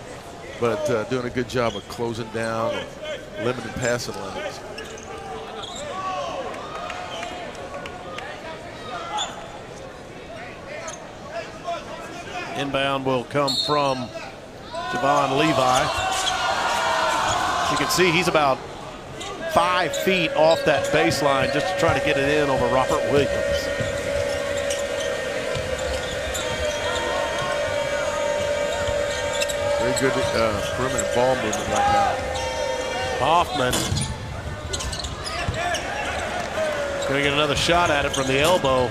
but doing a good job of closing down and limited passing lanes. Inbound will come from Javon Levi. You can see he's about 5 feet off that baseline just to try to get it in over Robert Williams. Very good perimeter ball movement right now. Hoffman going to get another shot at it from the elbow.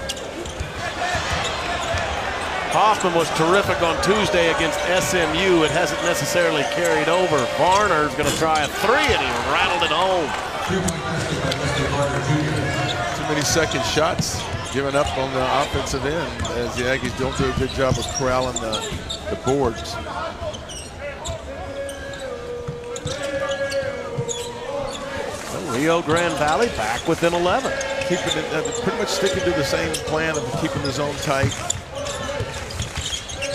Hoffman was terrific on Tuesday against SMU. It hasn't necessarily carried over. Varner's going to try a three, and he rattled it home. Too many second shots given up on the offensive end as the Aggies don't do a good job of corralling the boards. Rio Grande Valley back within 11. Keeping it, pretty much sticking to the same plan of keeping the zone tight.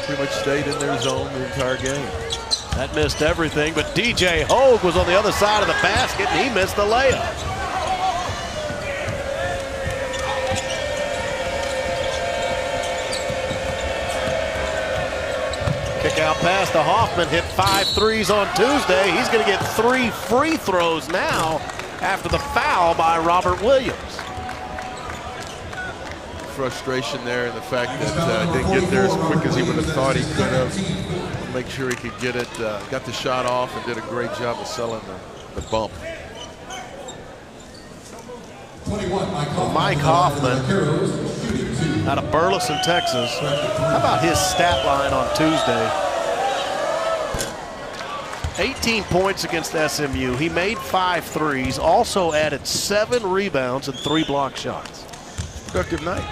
Pretty much stayed in their zone the entire game. That missed everything, but DJ Hogue was on the other side of the basket, and he missed the layup. Kick out pass to Hoffman, hit 5 threes on Tuesday. He's going to get 3 free throws now after the foul by Robert Williams. Frustration there and the fact that didn't get there as quick as he would have thought he could have. Make sure he could get it, got the shot off and did a great job of selling the bump. Mike Hoffman out of Burleson, Texas. How about his stat line on Tuesday? 18 points against SMU. He made 5 threes, also added 7 rebounds and 3 block shots. Productive night.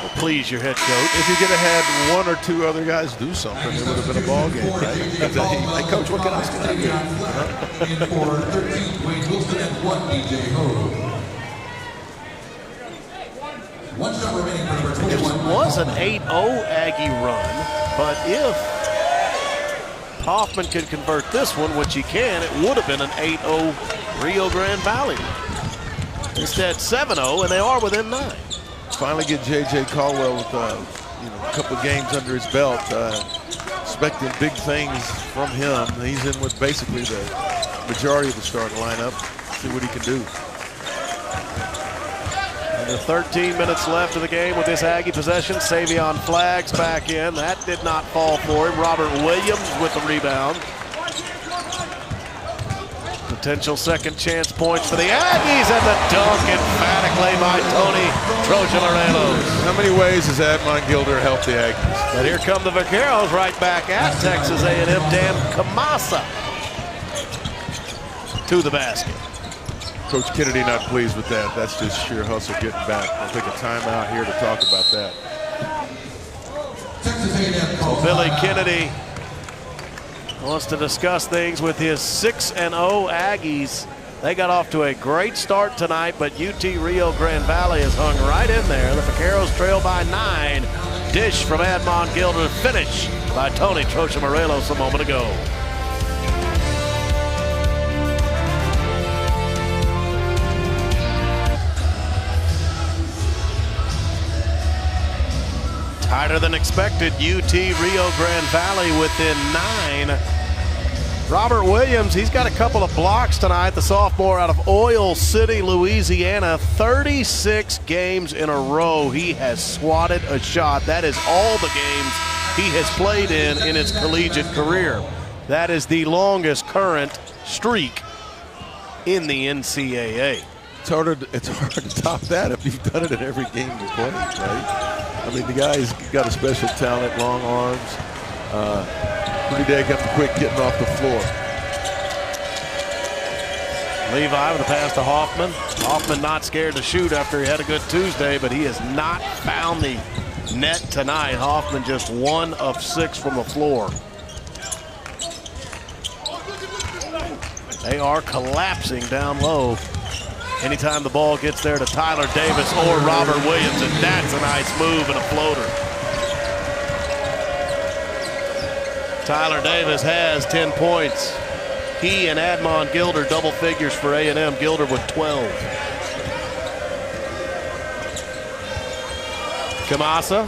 Will please your head coach. If you could have had 1 or 2 other guys do something, it would have been a ball game, right? Hey, coach, what can I do? It was an 8-0 Aggie run, but if Hoffman can convert this one, which he can, it would have been an 8-0 Rio Grande Valley. Instead, 7-0, and they are within 9. Finally get J.J. Caldwell with a couple of games under his belt. Expecting big things from him. He's in with basically the majority of the starting lineup. See what he can do. Under 13 minutes left of the game with this Aggie possession. Savion Flags back in. That did not fall for him. Robert Williams with the rebound. Potential second chance points for the Aggies, and the dunk emphatically by Tony Trojan-Morelos. How many ways has Admon Gilder helped the Aggies? But here come the Vaqueros right back at Texas A&M. Dan Kamasa to the basket. Coach Kennedy not pleased with that. That's just sheer hustle getting back. I'll take a timeout here to talk about that. So Billy Kennedy wants to discuss things with his 6-0 Aggies. They got off to a great start tonight, but UT Rio Grande Valley has hung right in there. The Vaqueros trail by 9. Dish from Admon Gilder, finish by Tony Trojan-Morelos a moment ago. Tighter than expected, UT Rio Grande Valley within 9. Robert Williams, he's got a couple of blocks tonight, the sophomore out of Oil City, Louisiana. 36 games in a row he has swatted a shot. That is all the games he has played in his collegiate career. That is the longest current streak in the NCAA. It's hard to top that if you've done it in every game you played, right? I mean, the guy's got a special talent, long arms, pretty dang quick getting off the floor. Levi with a pass to Hoffman. Hoffman not scared to shoot after he had a good Tuesday, but he has not found the net tonight. Hoffman just 1 of 6 from the floor. They are collapsing down low. Anytime the ball gets there to Tyler Davis or Robert Williams, and that's a nice move and a floater. Tyler Davis has 10 points. He and Admon Gilder double figures for A&M. Gilder with 12. Kamasa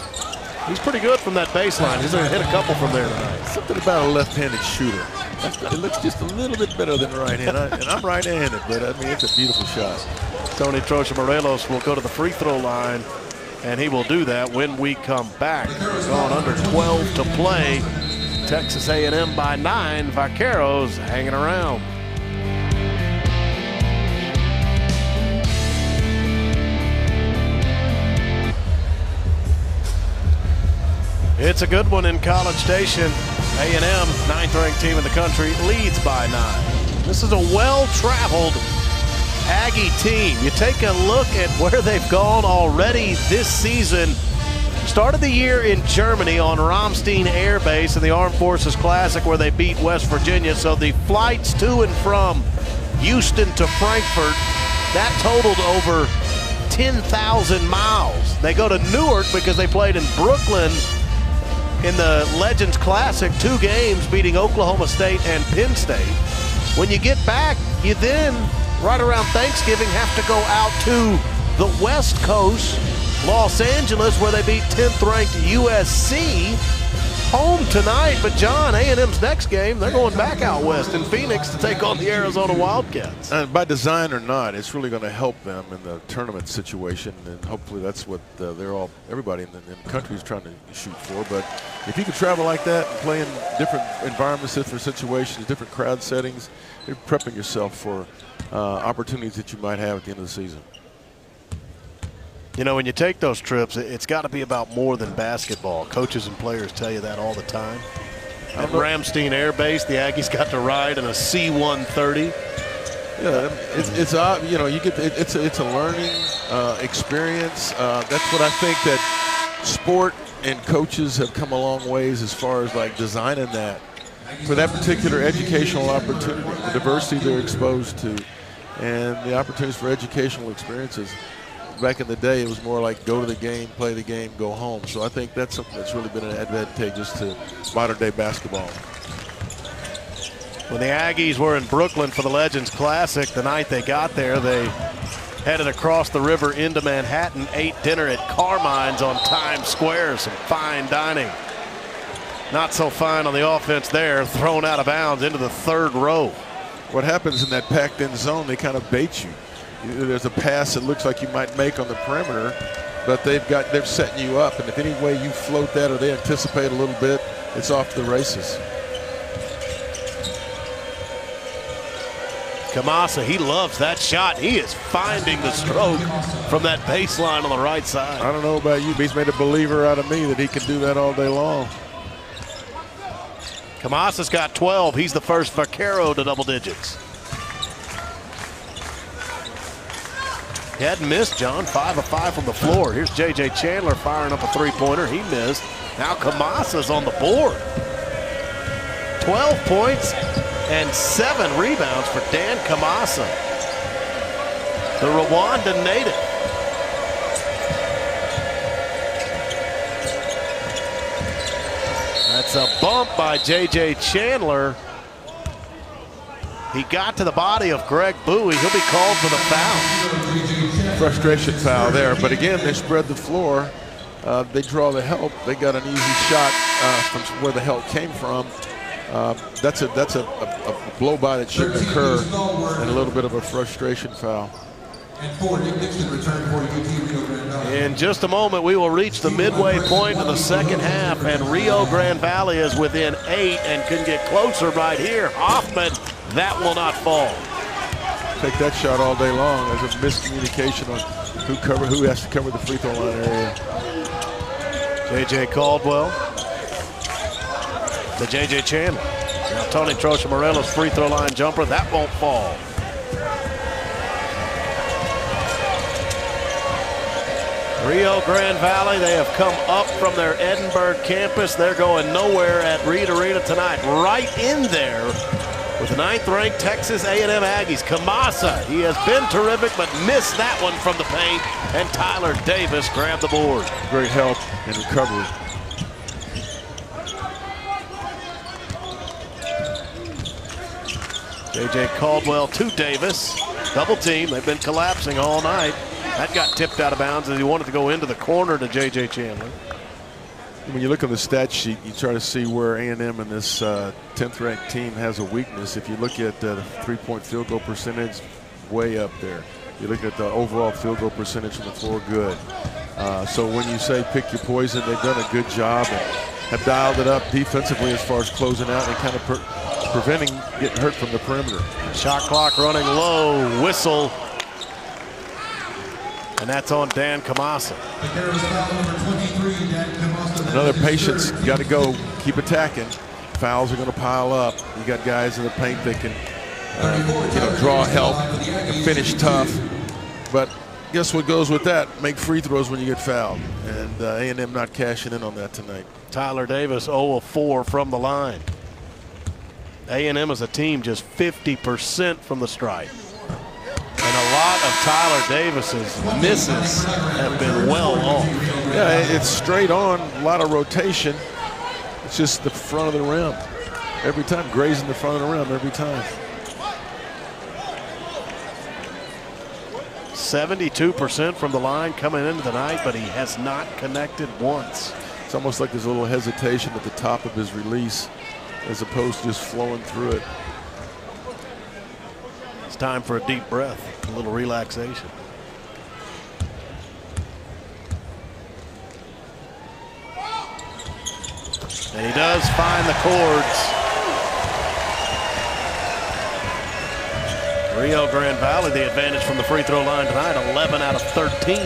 He's pretty good from that baseline. He's going to hit a couple from there tonight. Something about a left-handed shooter. It looks just a little bit better than right-handed. And I'm right-handed, but I mean, it's a beautiful shot. Tony Trocha-Morelos will go to the free throw line, and he will do that when we come back. Going under 12 to play. Texas A&M by 9. Vaqueros hanging around. It's a good one in College Station. A&M, 9th ranked team in the country, leads by 9. This is a well-traveled Aggie team. You take a look at where they've gone already this season. Started the year in Germany on Ramstein Air Base in the Armed Forces Classic where they beat West Virginia. So the flights to and from Houston to Frankfurt, that totaled over 10,000 miles. They go to Newark because they played in Brooklyn in the Legends Classic, 2 games beating Oklahoma State and Penn State. When you get back, you then, right around Thanksgiving, have to go out to the West Coast, Los Angeles, where they beat 10th ranked USC. Home tonight, but John, A&M's next game, they're going back out west in Phoenix to take on the Arizona Wildcats. And by design or not, it's really going to help them in the tournament situation, and hopefully that's what everybody in the country is trying to shoot for. But if you can travel like that and play in different environments, different situations, different crowd settings, you're prepping yourself for opportunities that you might have at the end of the season. You know, when you take those trips, it's got to be about more than basketball. Coaches and players tell you that all the time. At Ramstein Air Base, the Aggies got to ride in a C-130. Yeah, it's you know, you get it's a learning experience. That's what I think that sport and coaches have come a long ways as far as like designing that for that particular educational opportunity, the diversity they're exposed to, and the opportunities for educational experiences. Back in the day, it was more like go to the game, play the game, go home. So I think that's something that's really been advantageous to modern-day basketball. When the Aggies were in Brooklyn for the Legends Classic, the night they got there, they headed across the river into Manhattan, ate dinner at Carmine's on Times Square, some fine dining. Not so fine on the offense there, thrown out of bounds into the 3rd row. What happens in that packed-in zone, they kind of bait you. There's a pass that looks like you might make on the perimeter, but they're setting you up, and if any way you float that or they anticipate a little bit, it's off to the races. Kamasa, he loves that shot. He is finding the stroke from that baseline on the right side. I don't know about you, but he's made a believer out of me that he can do that all day long. Kamasa's got 12. He's the first Vaquero to double digits. He hadn't missed, John. 5 of 5 from the floor. Here's J.J. Chandler firing up a 3-pointer. He missed. Now Kamasa's on the board. 12 points and 7 rebounds for Dan Kamasa, the Rwanda native. That's a bump by J.J. Chandler. He got to the body of Greg Bowie. He'll be called for the foul. Frustration foul there, but again, they spread the floor. They draw the help. They got an easy shot from where the help came from. That's a blow by that shouldn't occur, and a little bit of a frustration foul. In just a moment, we will reach the midway point of the second half, and Rio Grande Valley is within 8 and can get closer right here. Hoffman, that will not fall. Take that shot all day long. There's a miscommunication on who has to cover the free throw line area. J.J. Caldwell to J.J. Chandler. Now Tony Trocha-Morelos free throw line jumper. That won't fall. Rio Grande Valley, they have come up from their Edinburgh campus. They're going nowhere at Reed Arena tonight. Right in there with the 9th-ranked Texas A&M Aggies. Kamasa, he has been terrific, but missed that one from the paint. And Tyler Davis grabbed the board. Great help and recovery. J.J. Caldwell to Davis. Double team. They've been collapsing all night. That got tipped out of bounds as he wanted to go into the corner to J.J. Chandler. When you look on the stat sheet, you try to see where A&M and this 10th ranked team has a weakness. If you look at the 3-point field goal percentage, way up there. You look at the overall field goal percentage from the floor, good. So when you say pick your poison, they've done a good job and have dialed it up defensively as far as closing out and kind of preventing getting hurt from the perimeter. Shot clock running low, whistle. And that's on Dan Kamasa. Another patience, got to go, keep attacking. Fouls are going to pile up. You got guys in the paint that can draw help and finish tough. But guess what goes with that? Make free throws when you get fouled. And A&M not cashing in on that tonight. Tyler Davis 0 of 4 from the line. A&M as a team just 50% from the stripe. And a lot of Tyler Davis's misses have been well off. Yeah, it's straight on, a lot of rotation. It's just the front of the rim. Every time, grazing the front of the rim every time. 72% from the line coming into the night, but he has not connected once. It's almost like there's a little hesitation at the top of his release as opposed to just flowing through it. It's time for a deep breath, a little relaxation. And he does find the chords. Rio Grande Valley, the advantage from the free throw line tonight, 11 out of 13.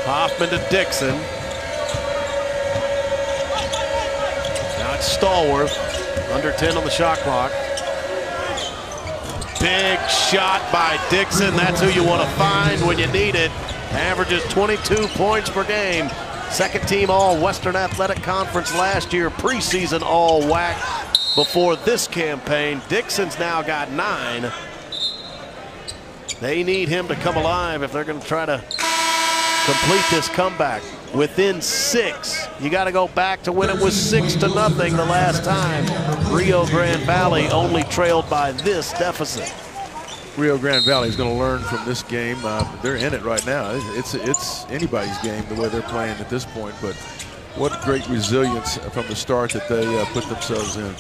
Hoffman to Dixon. Now it's Stallworth, under 10 on the shot clock. Big shot by Dixon. That's who you want to find when you need it. Averages 22 points per game. Second team All-Western Athletic Conference last year. Preseason All-WAC before this campaign. Dixon's now got 9. They need him to come alive if they're going to try to complete this comeback. Within 6. You got to go back to when it was 6-0 the last time Rio Grande Valley only trailed by this deficit. Rio Grande Valley is going to learn from this game. They're in it right now. It's anybody's game the way they're playing at this point, but what great resilience from the start that they put themselves in.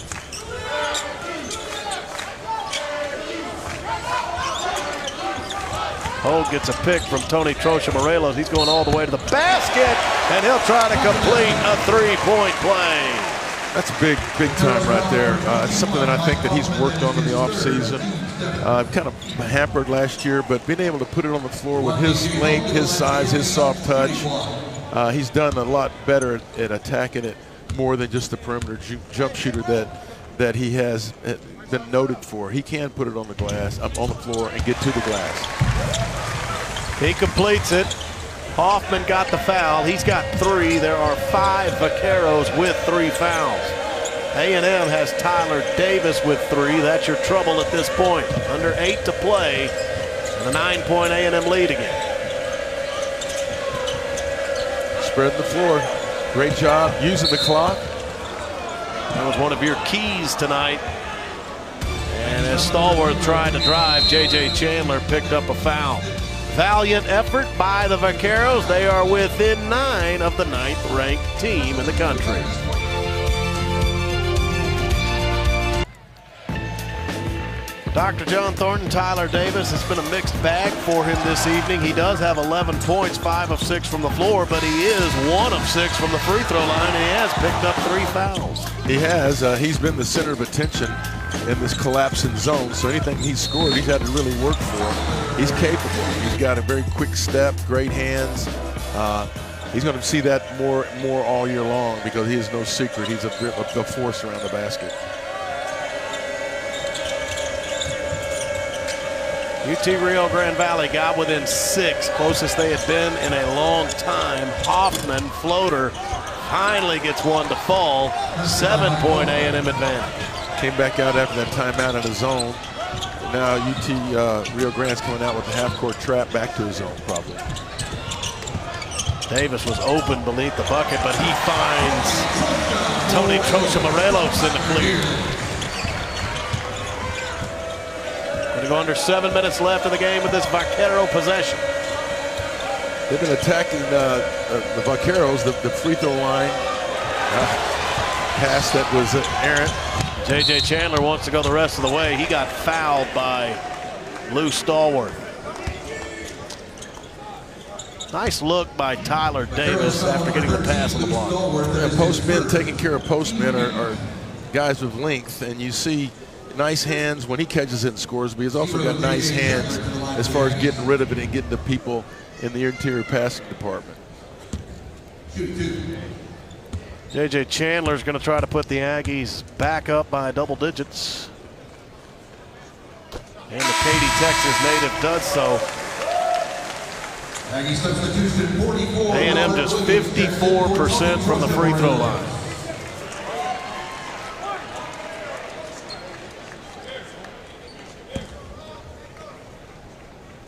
Hogue gets a pick from Tony Trocha Morelos. He's going all the way to the basket, and he'll try to complete a 3-point play. That's big time right there. It's something that I think that he's worked on in the offseason. Kind of hampered last year, but being able to put it on the floor with his length, his size, his soft touch, he's done a lot better at attacking it more than just the perimeter jump shooter that he has been noted for. He can put it on the glass, up on the floor, and get to the glass. He completes it. Hoffman got the foul. He's got 3. There are 5 Vaqueros with 3 fouls. A&M has Tyler Davis with 3. That's your trouble at this point. Under 8 to play, and a 9-point A&M lead again. Spreading the floor. Great job using the clock. That was one of your keys tonight. And as Stallworth tried to drive, J.J. Chandler picked up a foul. Valiant effort by the Vaqueros. They are within 9 of the 9th-ranked team in the country. Dr. John Thornton, Tyler Davis, it's been a mixed bag for him this evening. He does have 11 points, 5 of 6 from the floor, but he is 1 of 6 from the free throw line, and he has picked up 3 fouls. He has. He's been the center of attention in this collapsing zone, so anything he's scored, he's had to really work for. He's capable. He's got a very quick step, great hands. He's going to see that more all year long because he is no secret. He's a force around the basket. UT Rio Grande Valley got within 6, closest they had been in a long time. Hoffman, floater, finally gets one to fall. 7-point A&M advantage. Came back out after that timeout in his zone. Now UT Rio Grande's coming out with the half-court trap back to his zone probably. Davis was open beneath the bucket, but he finds Tony Trocha Morelos in the clear. Going to We go under 7 minutes left in the game with this Vaquero possession. They've been attacking the Vaqueros, the free throw line. Pass that was errant. J.J. Chandler wants to go the rest of the way. He got fouled by Lou Stallworth. Nice look by Tyler Davis after getting the pass on the block. Yeah, post men taking care of post men are guys with length, and you see nice hands when he catches it and scores, but he's also got nice hands as far as getting rid of it and getting to people in the interior passing department. J.J. Chandler's going to try to put the Aggies back up by double digits. And the Katy, Texas native does so. A&M just 54% from the free throw line.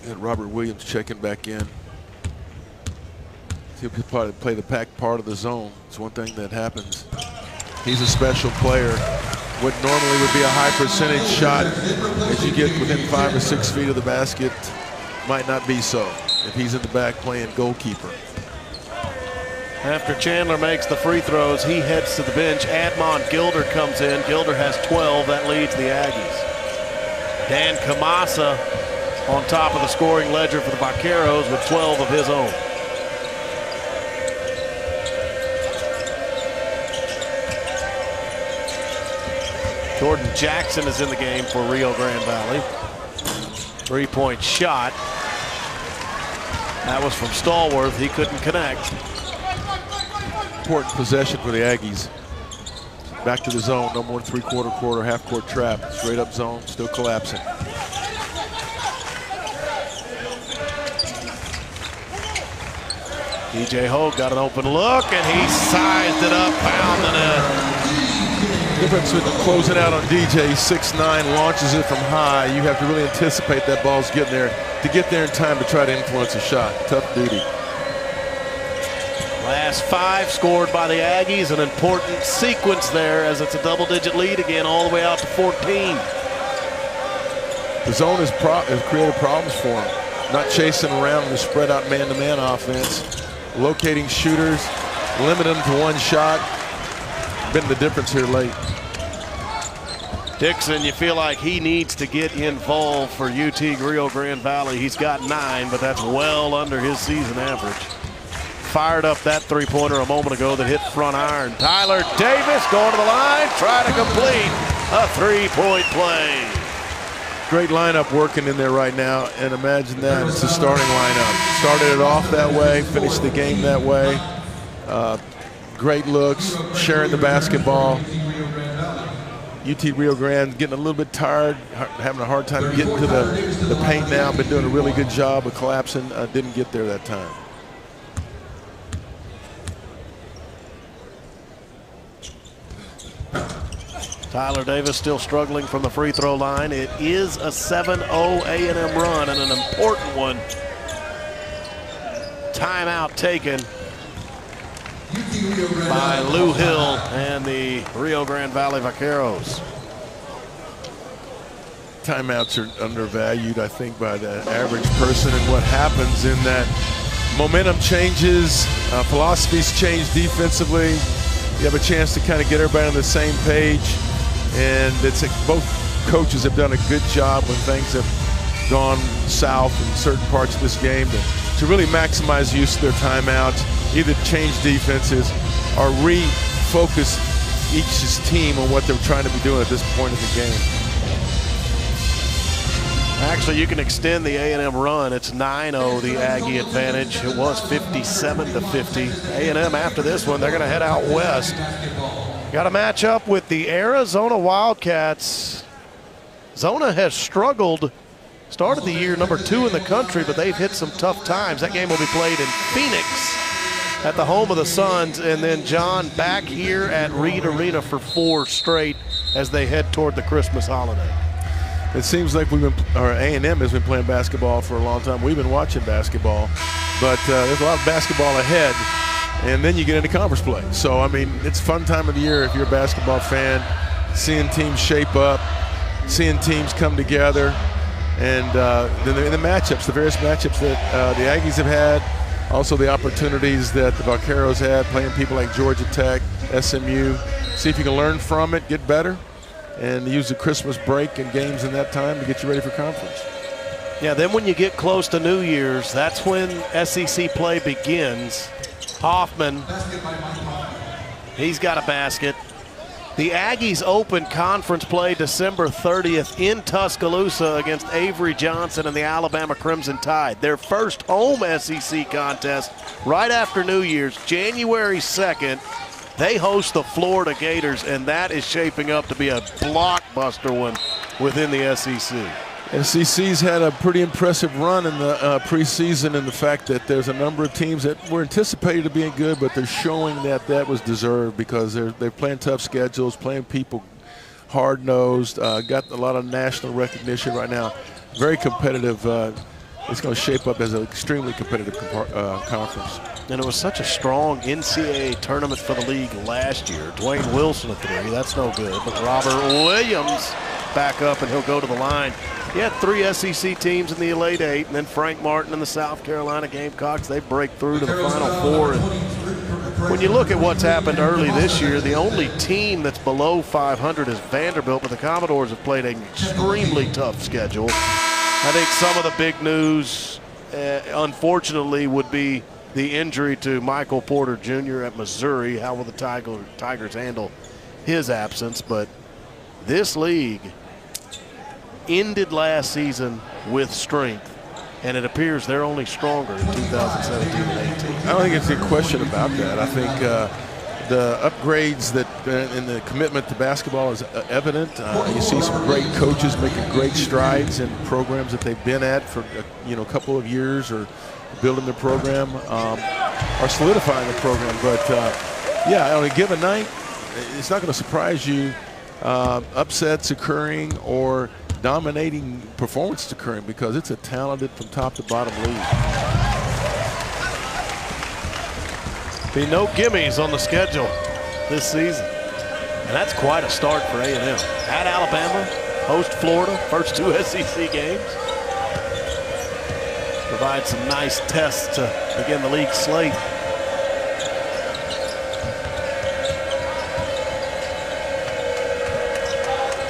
And Robert Williams checking back in. He'll probably play the pack part of the zone. It's one thing that happens. He's a special player. What normally would be a high percentage shot as you get within 5 or 6 feet of the basket might not be so if he's in the back playing goalkeeper. After Chandler makes the free throws, he heads to the bench. Admon Gilder comes in. Gilder has 12. That leads the Aggies. Dan Kamasa on top of the scoring ledger for the Vaqueros with 12 of his own. Jordan Jackson is in the game for Rio Grande Valley. 3-point shot. That was from Stallworth. He couldn't connect. Important possession for the Aggies. Back to the zone. No more three-quarter, quarter, half-court trap. Straight up zone, still collapsing. DJ Hogue got an open look, and he sized it up, found the net. Difference with closing out on DJ, 6'9", launches it from high. You have to really anticipate that ball's getting there to get there in time to try to influence a shot. Tough duty. Last 5 scored by the Aggies. An important sequence there as it's a double-digit lead again all the way out to 14. The zone has created problems for him. Not chasing around in the spread-out man-to-man offense. Locating shooters, limiting them to one shot. Been the difference here late. Dixon, you feel like he needs to get involved for UT Rio Grande Valley. He's got 9, but that's well under his season average. Fired up that three-pointer a moment ago that hit front iron. Tyler Davis going to the line, trying to complete a three-point play. Great lineup working in there right now, and imagine that it's the starting lineup. Started it off that way, finished the game that way. Great looks, sharing the basketball. UT Rio Grande getting a little bit tired, having a hard time getting to the paint now. Been doing a really good job of collapsing. Didn't get there that time. Tyler Davis still struggling from the free throw line. It is a 7-0 A&M run, and an important one. Timeout taken by Lou Hill and the Rio Grande Valley Vaqueros. Timeouts are undervalued, I think, by the average person, and what happens in that momentum changes, philosophies change defensively. You have a chance to kind of get everybody on the same page, and both coaches have done a good job when things have gone south in certain parts of this game to really maximize use of their timeouts, either change defenses or refocus each team on what they're trying to be doing at this point of the game. Actually, you can extend the A&M run. It's 9-0, the Aggie advantage. It was 57-50. A&M after this one, they're going to head out west. Got to match up with the Arizona Wildcats. Zona has struggled. Started the year number 2 in the country, but they've hit some tough times. That game will be played in Phoenix at the home of the Suns. And then, John, back here at Reed Arena for 4 straight as they head toward the Christmas holiday. It seems like A&M has been playing basketball for a long time. We've been watching basketball, but there's a lot of basketball ahead, and then you get into conference play. So, I mean, it's a fun time of the year if you're a basketball fan, seeing teams shape up, seeing teams come together, And then the matchups, the various matchups that the Aggies have had, also the opportunities that the Vaqueros had, playing people like Georgia Tech, SMU. See if you can learn from it, get better, and use the Christmas break and games in that time to get you ready for conference. Yeah, then when you get close to New Year's, that's when SEC play begins. Hoffman, he's got a basket. The Aggies open conference play December 30th in Tuscaloosa against Avery Johnson and the Alabama Crimson Tide. Their first home SEC contest right after New Year's, January 2nd. They host the Florida Gators, and that is shaping up to be a blockbuster one within the SEC. SEC's had a pretty impressive run in the preseason, in the fact that there's a number of teams that were anticipated to being good, but they're showing that that was deserved because they're playing tough schedules, playing people hard-nosed, got a lot of national recognition right now. Very competitive. It's going to shape up as an extremely competitive conference. And it was such a strong NCAA tournament for the league last year. Dwayne Wilson, a three. That's no good. But Robert Williams back up, and he'll go to the line. He had 3 SEC teams in the Elite Eight, and then Frank Martin and the South Carolina Gamecocks, they break through to the Final Four. And when you look at what's happened early this year, the only team that's below 500 is Vanderbilt, but the Commodores have played an extremely tough schedule. I think some of the big news, unfortunately, would be the injury to Michael Porter Jr. at Missouri. How will the Tigers handle his absence? But this league ended last season with strength, and it appears they're only stronger in 2017 and 18. I don't think it's a question about that. I think the upgrades that and the commitment to basketball is evident. You see some great coaches making great strides in programs that they've been at for a couple of years, or building the program, or solidifying the program. But yeah, on a given night, it's not going to surprise you upsets occurring or dominating performance occurring, because it's a talented from top to bottom league. Be no gimmies on the schedule this season, and that's quite a start for A&M. At Alabama, host Florida, first 2 SEC games. Provide some nice tests to begin the league slate.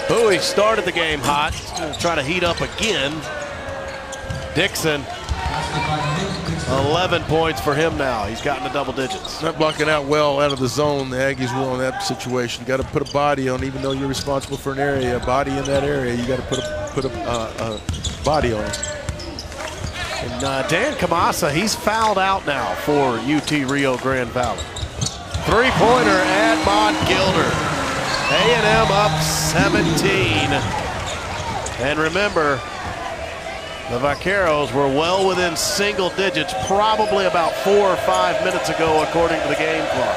Bowie started the game hot, trying to heat up again. Dixon, 11 points for him now. He's gotten to double digits. Not blocking out well out of the zone. The Aggies will in that situation. Got to put a body on, even though you're responsible for an area, a body in that area. You got to put a body on it. And Dan Kamasa, he's fouled out now for UT Rio Grande Valley. Three-pointer, Admon Gilder. A&M up 17. And remember, the Vaqueros were well within single digits probably about 4 or 5 minutes ago, according to the game clock.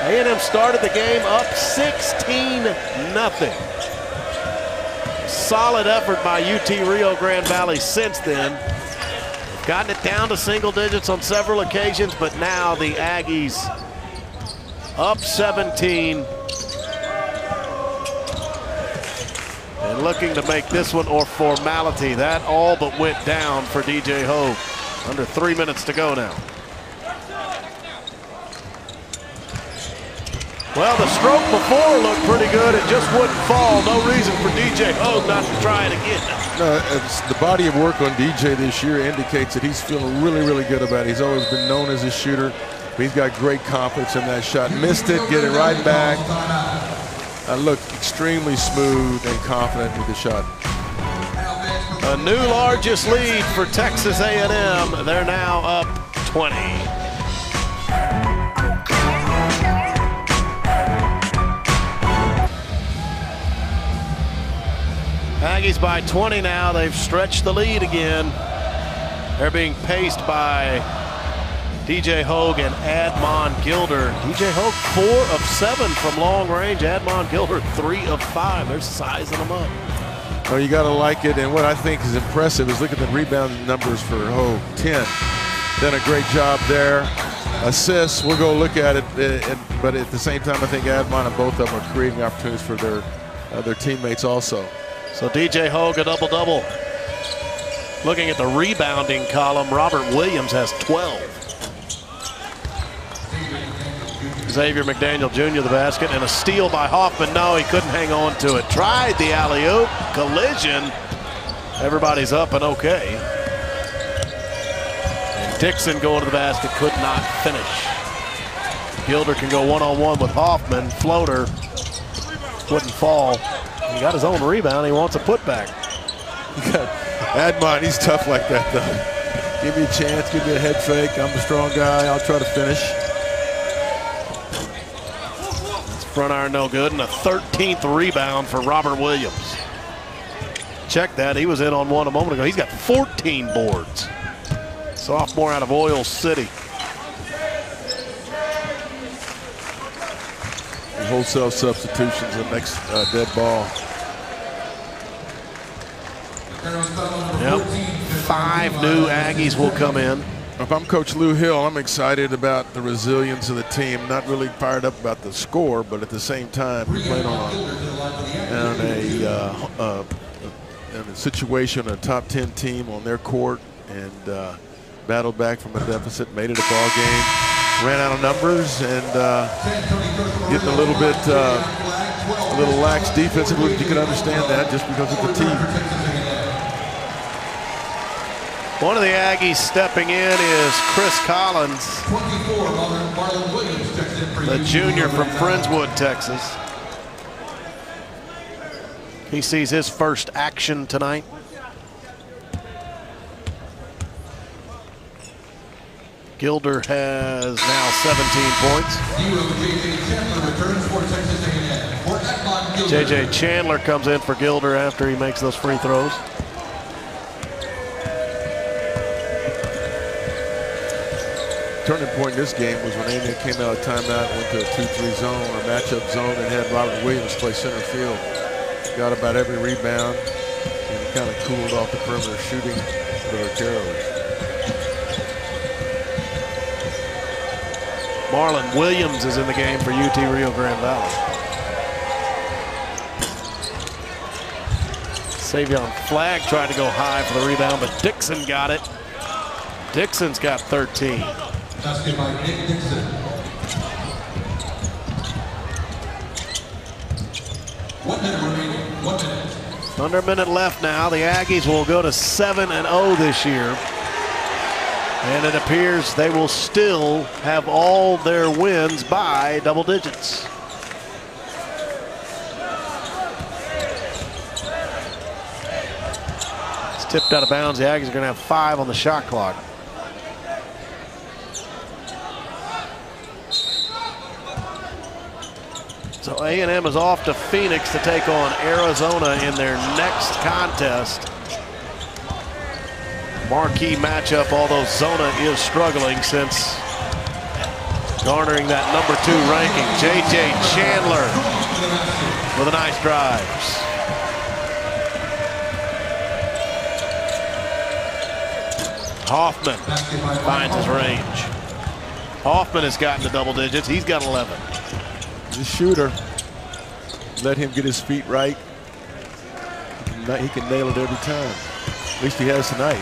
A&M started the game up 16-0. Solid effort by UT Rio Grande Valley since then. Gotten it down to single digits on several occasions, but now the Aggies up 17 and looking to make this one or formality. That all but went down for DJ Hogue. Under 3 minutes to go now. Well, the stroke before looked pretty good. It just wouldn't fall. No reason for DJ Hogue not to try it again. No, the body of work on DJ this year indicates that he's feeling really, really good about it. He's always been known as a shooter, but he's got great confidence in that shot. Missed it, get it right back. Looked extremely smooth and confident with the shot. A new largest lead for Texas A&M. They're now up 20. Aggies by 20 now. They've stretched the lead again. They're being paced by DJ Hogue and Admon Gilder. DJ Hogue 4 of 7 from long range. Admon Gilder 3 of 5. They're sizing them up. Well, you got to like it. And what I think is impressive is look at the rebound numbers for Hogue. 10. Done a great job there. assists. We'll go look at it, but at the same time, I think Admon and both of them are creating opportunities for their teammates also. So DJ Hogue a double-double. Looking at the rebounding column, Robert Williams has 12. Xavier McDaniel Jr. the basket, and a steal by Hoffman. No, he couldn't hang on to it. Tried the alley-oop, collision. Everybody's up and okay. And Dixon going to the basket, could not finish. Gilder can go one-on-one with Hoffman. Floater wouldn't fall. He got his own rebound. He wants a putback. Admon, he's tough like that, though. Give me a chance, give me a head fake. I'm a strong guy. I'll try to finish. Front iron no good, and a 13th rebound for Robert Williams. Check that, he was in on one a moment ago. He's got 14 boards. Sophomore out of Oil City. Wholesale substitutions, the next dead ball. Yep, 5 new Aggies will come in. If I'm Coach Lou Hill, I'm excited about the resilience of the team. Not really fired up about the score, but at the same time, we played on a situation, a top 10 team on their court, and battled back from a deficit, made it a ball game, ran out of numbers, and getting a little bit lax defensively. You can understand that just because of the team. One of the Aggies stepping in is Chris Collins, the junior from Friendswood, Texas. He sees his first action tonight. Gilder has now 17 points. J.J. Chandler comes in for Gilder after he makes those free throws. Turning point in this game was when Amy came out of timeout, went to a 2-3 zone or matchup zone, and had Robert Williams play center field. Got about every rebound and kind of cooled off the perimeter shooting for the Vaqueros. Marlon Williams is in the game for UT Rio Grande Valley. Savion Flagg tried to go high for the rebound, but Dixon got it. Dixon's got 13. Basket by Nick Dixon. 1 minute remaining. 1 minute. Under a minute left now. The Aggies will go to 7-0 this year. And it appears they will still have all their wins by double digits. It's tipped out of bounds. The Aggies are going to have 5 on the shot clock. So A&M is off to Phoenix to take on Arizona in their next contest. Marquee matchup, although Zona is struggling since garnering that #2 ranking. J.J. Chandler with a nice drive. Hoffman finds his range. Hoffman has gotten to double digits. He's got 11. He's a shooter. Let him get his feet right. He can nail it every time. At least he has tonight.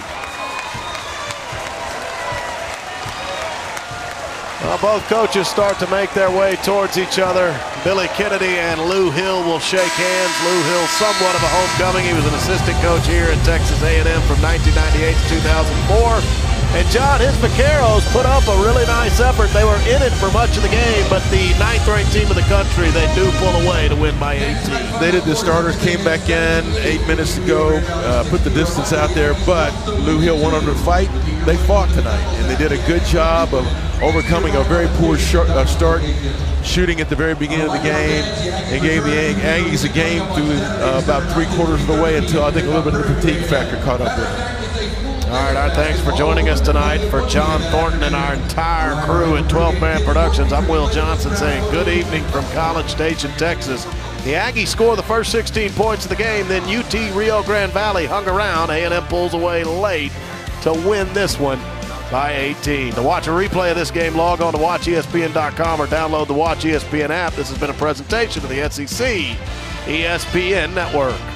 Well, both coaches start to make their way towards each other. Billy Kennedy and Lou Hill will shake hands. Lou Hill, somewhat of a homecoming. He was an assistant coach here at Texas A&M from 1998 to 2004. And John, his Vaqueros put up a really nice effort. They were in it for much of the game, but the 9th-ranked team in the country, they do pull away to win by 18. They did. The starters came back in 8 minutes to go, put the distance out there, but Lou Hill wanted to fight. They fought tonight, and they did a good job of overcoming a very poor start, shooting at the very beginning of the game, and gave the Aggies a game through about 3/4 of the way until I think a little bit of the fatigue factor caught up with them. All right, our thanks for joining us tonight. For John Thornton and our entire crew at 12 Man Productions, I'm Will Johnson saying good evening from College Station, Texas. The Aggies score the first 16 points of the game, then UT Rio Grande Valley hung around. A&M pulls away late to win this one by 18. To watch a replay of this game, log on to watchespn.com or download the Watch ESPN app. This has been a presentation of the SEC ESPN Network.